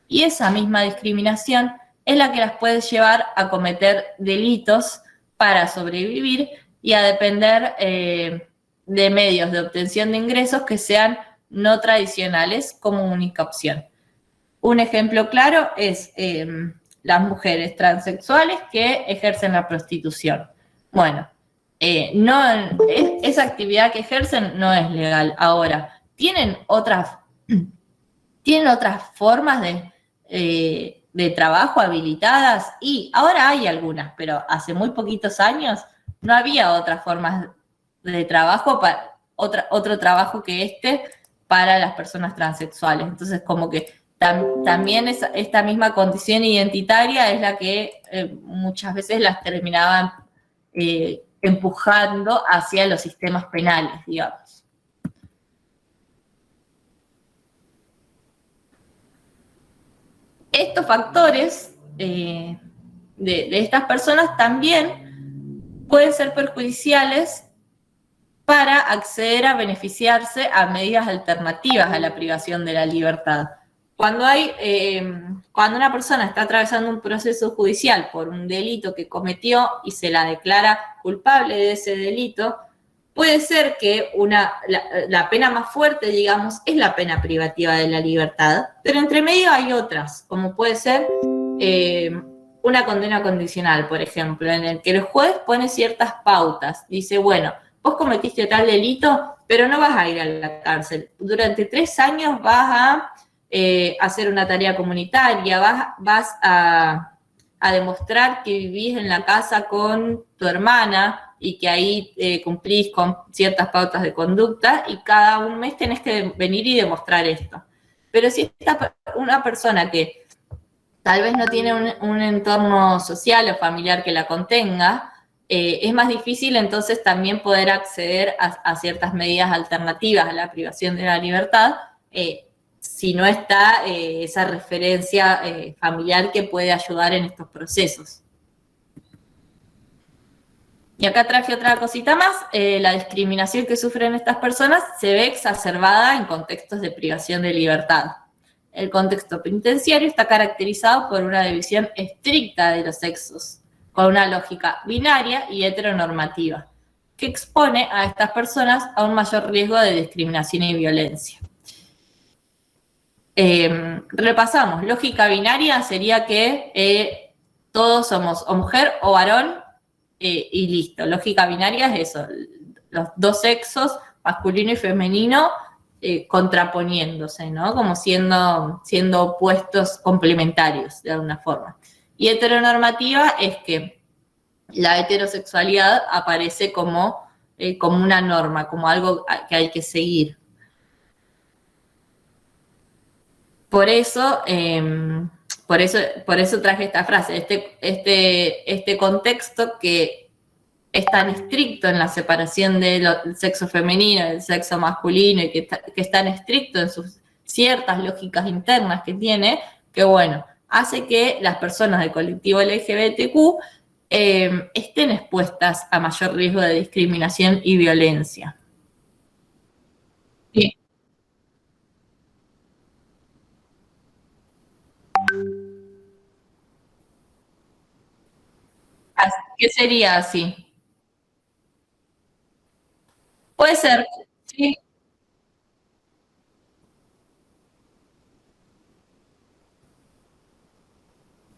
Y esa misma discriminación es la que las puede llevar a cometer delitos para sobrevivir y a depender de medios de obtención de ingresos que sean no tradicionales como única opción. Un ejemplo claro es las mujeres transexuales que ejercen la prostitución. Bueno, esa actividad que ejercen no es legal. Ahora, tienen otras formas de trabajo habilitadas, y ahora hay algunas, pero hace muy poquitos años no había otras formas de trabajo, otro trabajo que para las personas transexuales. Entonces, como que también esta misma condición identitaria es la que muchas veces las terminaban empujando hacia los sistemas penales, digamos. Estos factores de estas personas también pueden ser perjudiciales para acceder a beneficiarse a medidas alternativas a la privación de la libertad. Cuando una persona está atravesando un proceso judicial por un delito que cometió y se la declara culpable de ese delito, puede ser que la pena más fuerte, digamos, es la pena privativa de la libertad, pero entre medio hay otras, como puede ser una condena condicional, por ejemplo, en el que el juez pone ciertas pautas. Dice, bueno, vos cometiste tal delito, pero no vas a ir a la cárcel. Durante 3 años vas a hacer una tarea comunitaria, vas a demostrar que vivís en la casa con tu hermana y que ahí cumplís con ciertas pautas de conducta, y cada un mes tenés que venir y demostrar esto. Pero si una persona que tal vez no tiene un entorno social o familiar que la contenga, es más difícil entonces también poder acceder a ciertas medidas alternativas a la privación de la libertad, si no está esa referencia familiar que puede ayudar en estos procesos. Y acá traje otra cosita más. La discriminación que sufren estas personas se ve exacerbada en contextos de privación de libertad. El contexto penitenciario está caracterizado por una división estricta de los sexos, con una lógica binaria y heteronormativa, que expone a estas personas a un mayor riesgo de discriminación y violencia. Repasamos, lógica binaria sería que todos somos o mujer o varón y listo. Lógica binaria es eso, los dos sexos, masculino y femenino, contraponiéndose, ¿no? Como siendo opuestos complementarios de alguna forma. Y heteronormativa es que la heterosexualidad aparece como una norma, como algo que hay que seguir. Por eso traje esta frase, este contexto que es tan estricto en la separación del sexo femenino y del sexo masculino, y que es tan estricto en sus ciertas lógicas internas que tiene, que bueno, hace que las personas del colectivo LGBTQ estén expuestas a mayor riesgo de discriminación y violencia. Sí. ¿Qué sería así? Puede ser, sí.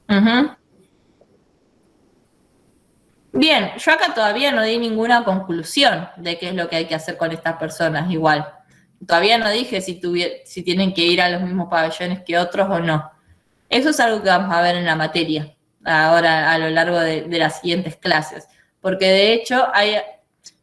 Ujú. Bien, yo acá todavía no di ninguna conclusión de qué es lo que hay que hacer con estas personas igual. Todavía no dije si tienen que ir a los mismos pabellones que otros o no. Eso es algo que vamos a ver en la materia, ahora a lo largo de las siguientes clases. Porque de hecho,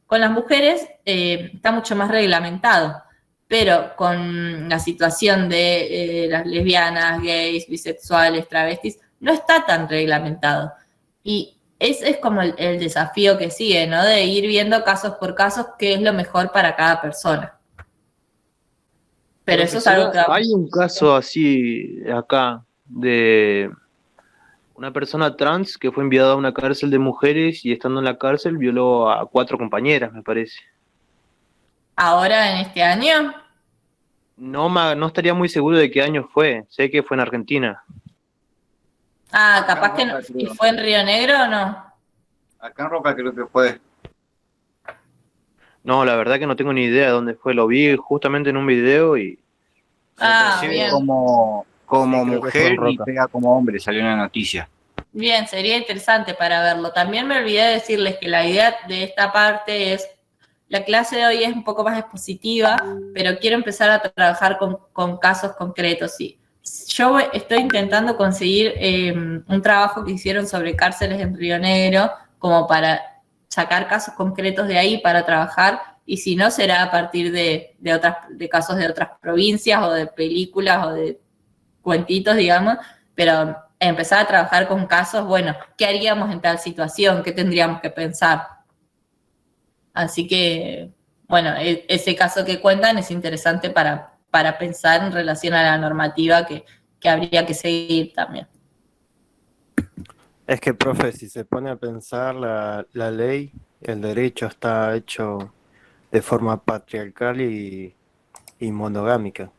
con las mujeres está mucho más reglamentado, pero con la situación de las lesbianas, gays, bisexuales, travestis, no está tan reglamentado. Y ese es como el desafío que sigue, ¿no? De ir viendo casos por casos qué es lo mejor para cada persona. Pero eso es algo que... Hay un caso así acá de una persona trans que fue enviada a una cárcel de mujeres y estando en la cárcel violó a 4 compañeras, me parece. ¿Ahora en este año? No estaría muy seguro de qué año fue. Sé que fue en Argentina. Ah, capaz que no. ¿Y fue en Río Negro o no? Acá en Roca creo que fue. No, la verdad que no tengo ni idea de dónde fue. Lo vi justamente en un video y... Bien. Como Sí, creo que fue en mujer y Roca. pega como hombre, salió en la noticia. Bien, sería interesante para verlo. También me olvidé de decirles que la idea de esta parte es, la clase de hoy es un poco más expositiva, pero quiero empezar a trabajar con casos concretos. Sí. Yo estoy intentando conseguir un trabajo que hicieron sobre cárceles en Río Negro, como para sacar casos concretos de ahí para trabajar, y si no será a partir de casos de otras provincias o de películas o de cuentitos, digamos, pero empezar a trabajar con casos, bueno, ¿qué haríamos en tal situación? ¿Qué tendríamos que pensar? Así que, bueno, ese caso que cuentan es interesante para pensar en relación a la normativa que habría que seguir también. Es que, profe, si se pone a pensar la ley, el derecho está hecho de forma patriarcal y monogámica.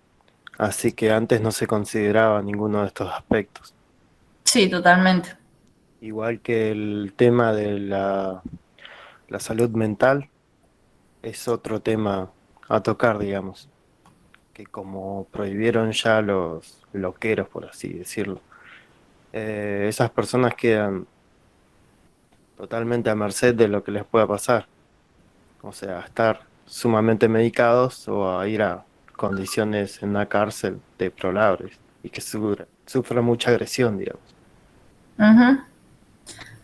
Así que antes no se consideraba ninguno de estos aspectos. Sí, totalmente. Igual que el tema de la salud mental es otro tema a tocar, digamos. Que como prohibieron ya los loqueros, por así decirlo, esas personas quedan totalmente a merced de lo que les pueda pasar. O sea, estar sumamente medicados o a ir a condiciones en una cárcel deplorables y que sufra mucha agresión, digamos. Ujú.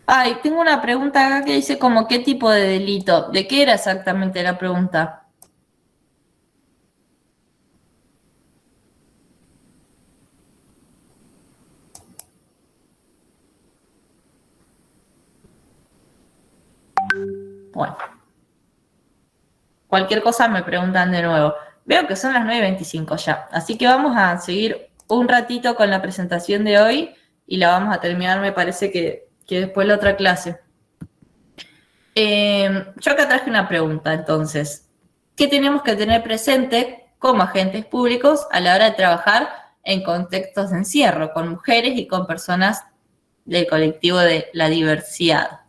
Ay, tengo una pregunta acá que dice como ¿qué tipo de delito? ¿De qué era exactamente la pregunta? Bueno. Cualquier cosa me preguntan de nuevo. Veo que son las 9:25 ya, así que vamos a seguir un ratito con la presentación de hoy y la vamos a terminar, me parece que después la otra clase. Yo acá traje una pregunta, entonces. ¿Qué tenemos que tener presente como agentes públicos a la hora de trabajar en contextos de encierro, con mujeres y con personas del colectivo de la diversidad?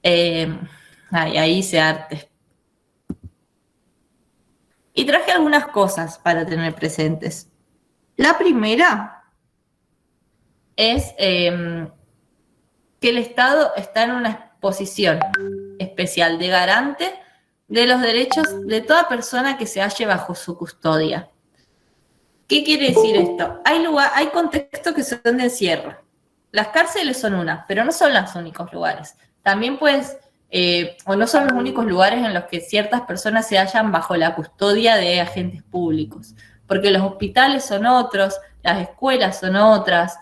Ahí hice arte. Y traje algunas cosas para tener presentes. La primera es que el Estado está en una posición especial de garante de los derechos de toda persona que se halle bajo su custodia. ¿Qué quiere decir esto? Hay contextos que son de encierro. Las cárceles son una, pero no son los únicos lugares. También o no son los únicos lugares en los que ciertas personas se hallan bajo la custodia de agentes públicos, porque los hospitales son otros, las escuelas son otras,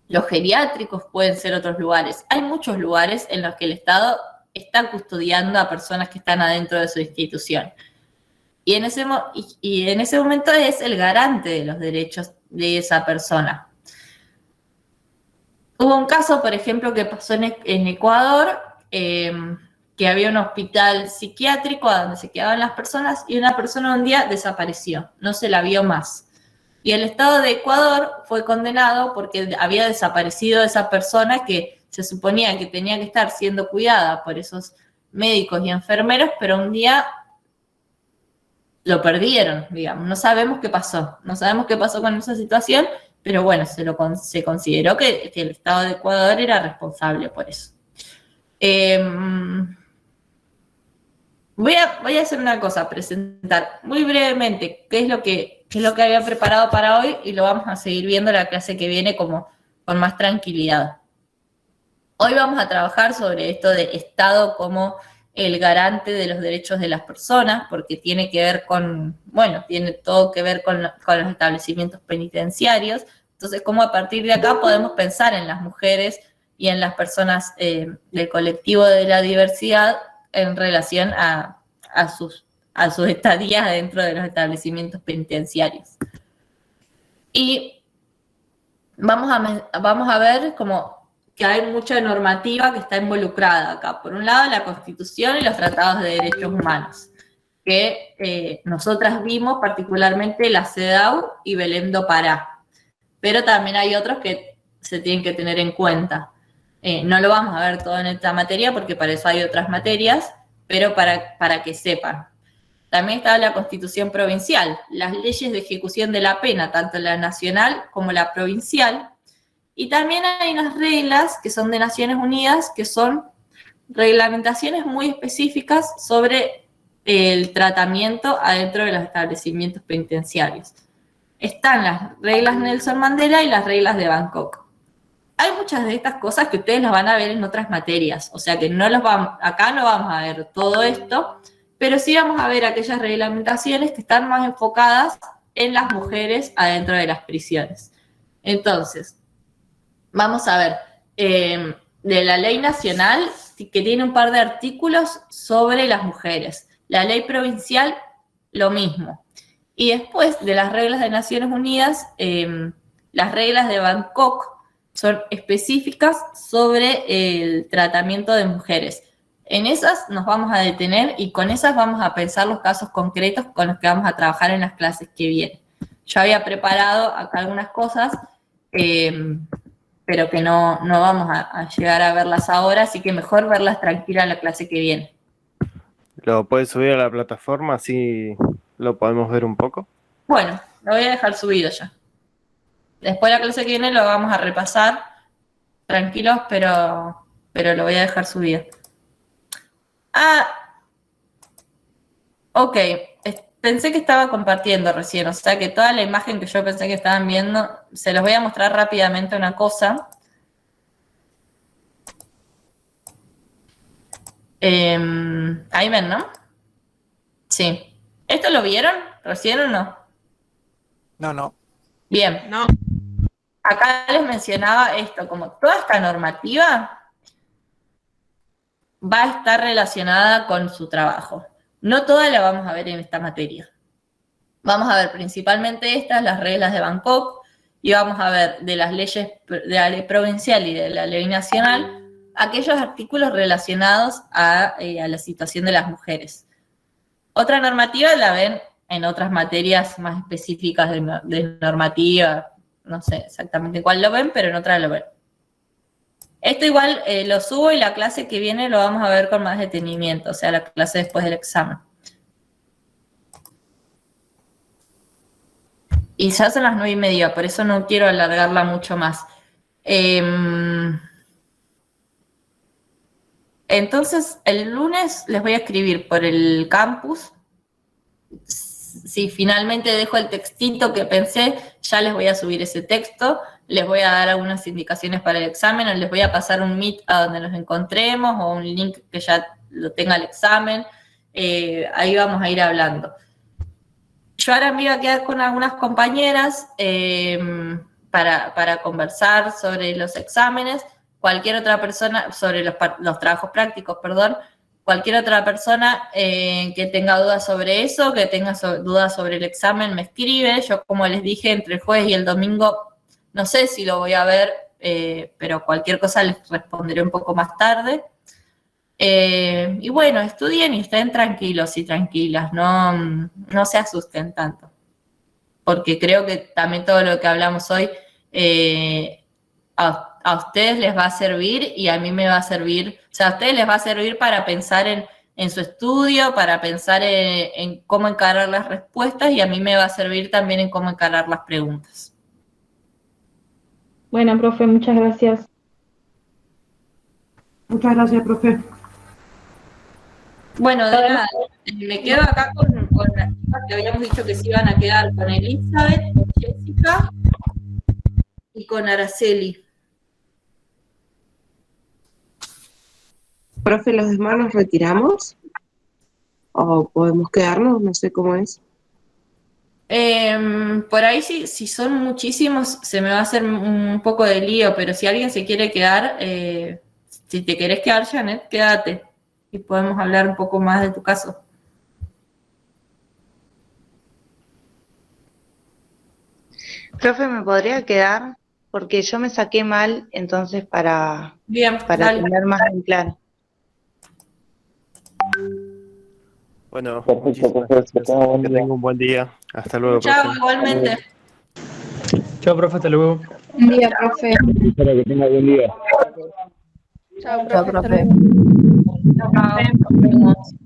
los geriátricos pueden ser otros lugares. Hay muchos lugares en los que el Estado está custodiando a personas que están adentro de su institución. Y en ese momento es el garante de los derechos de esa persona. Hubo un caso, por ejemplo, que pasó en Ecuador, que había un hospital psiquiátrico donde se quedaban las personas y una persona un día desapareció, no se la vio más. Y el Estado de Ecuador fue condenado porque había desaparecido esa persona que se suponía que tenía que estar siendo cuidada por esos médicos y enfermeros, pero un día lo perdieron, digamos. No sabemos qué pasó con esa situación, pero bueno, se consideró que el Estado de Ecuador era responsable por eso. Voy a hacer una cosa, presentar muy brevemente qué es lo que había preparado para hoy y lo vamos a seguir viendo la clase que viene como con más tranquilidad. Hoy vamos a trabajar sobre esto de Estado como el garante de los derechos de las personas, porque tiene que ver tiene todo que ver con los establecimientos penitenciarios. Entonces, cómo a partir de acá podemos pensar en las mujeres y en las personas del colectivo de la diversidad en relación a sus estadías dentro de los establecimientos penitenciarios. Y vamos a ver como que hay mucha normativa que está involucrada acá. Por un lado, la Constitución y los tratados de derechos humanos, que nosotras vimos particularmente la CEDAW y Belém do Pará. Pero también hay otros que se tienen que tener en cuenta. No lo vamos a ver todo en esta materia porque para eso hay otras materias, pero para que sepan. También está la Constitución provincial, las leyes de ejecución de la pena, tanto la nacional como la provincial. Y también hay unas reglas que son de Naciones Unidas, que son reglamentaciones muy específicas sobre el tratamiento adentro de los establecimientos penitenciarios. Están las reglas Nelson Mandela y las reglas de Bangkok. Hay muchas de estas cosas que ustedes las van a ver en otras materias, o sea que acá no vamos a ver todo esto, pero sí vamos a ver aquellas reglamentaciones que están más enfocadas en las mujeres adentro de las prisiones. Entonces, vamos a ver, de la ley nacional, que tiene un par de artículos sobre las mujeres. La ley provincial, lo mismo. Y después de las reglas de Naciones Unidas, las reglas de Bangkok son específicas sobre el tratamiento de mujeres. En esas nos vamos a detener y con esas vamos a pensar los casos concretos con los que vamos a trabajar en las clases que vienen. Yo había preparado acá algunas cosas, pero que no vamos a llegar a verlas ahora, así que mejor verlas tranquila en la clase que viene. ¿Lo puedes subir a la plataforma así lo podemos ver un poco? Bueno, lo voy a dejar subido ya. Después de la clase que viene lo vamos a repasar, tranquilos, pero lo voy a dejar subido. Ok, pensé que estaba compartiendo recién, o sea que toda la imagen que yo pensé que estaban viendo, se los voy a mostrar rápidamente una cosa. Ahí ven, ¿no? Sí. ¿Esto lo vieron recién o no? No. Bien. No. Acá les mencionaba esto, como toda esta normativa va a estar relacionada con su trabajo. No toda la vamos a ver en esta materia. Vamos a ver principalmente estas, las reglas de Bangkok, y vamos a ver de las leyes de la ley provincial y de la ley nacional, aquellos artículos relacionados a la situación de las mujeres. Otra normativa la ven en otras materias más específicas de normativa, no sé exactamente cuál lo ven, pero en otras lo ven. Esto igual lo subo y la clase que viene lo vamos a ver con más detenimiento, o sea, la clase después del examen. Y ya son las 9:30, por eso no quiero alargarla mucho más. Entonces, el lunes les voy a escribir por el campus. Si finalmente dejo el textito que pensé, ya les voy a subir ese texto. Les voy a dar algunas indicaciones para el examen, o les voy a pasar un Meet a donde nos encontremos, o un link que ya lo tenga el examen. Ahí vamos a ir hablando. Yo ahora me iba a quedar con algunas compañeras para conversar sobre los exámenes. Cualquier otra persona, sobre los trabajos prácticos, perdón. cualquier otra persona que tenga dudas sobre eso, que tenga dudas sobre el examen, me escribe. Yo, como les dije, entre el jueves y el domingo, no sé si lo voy a ver, pero cualquier cosa les responderé un poco más tarde. Y bueno, estudien y estén tranquilos y tranquilas, no se asusten tanto. Porque creo que también todo lo que hablamos hoy a ustedes les va a servir y a mí me va a servir. O sea, a ustedes les va a servir para pensar en su estudio, para pensar en cómo encarar las respuestas, y a mí me va a servir también en cómo encarar las preguntas. Bueno, profe, muchas gracias. Muchas gracias, profe. Bueno, de nada, me quedo acá con las chicas que habíamos dicho que se iban a quedar, con Elizabeth, con Jessica y con Araceli. Profe, ¿los demás nos retiramos? ¿O podemos quedarnos? No sé cómo es. Por ahí si son muchísimos se me va a hacer un poco de lío, pero si alguien se quiere quedar, si te querés quedar, Janet, quédate y podemos hablar un poco más de tu caso. Profe, ¿me podría quedar? Porque yo me saqué mal, entonces para tener más en claro. Bueno, muchísimas gracias. Que tenga un buen día. Hasta luego. Chao, profe. igualmente. Chao, profe, hasta luego. Buen día, profe. Espero que tenga buen día. Chao, Chao, profe. Chao, profe.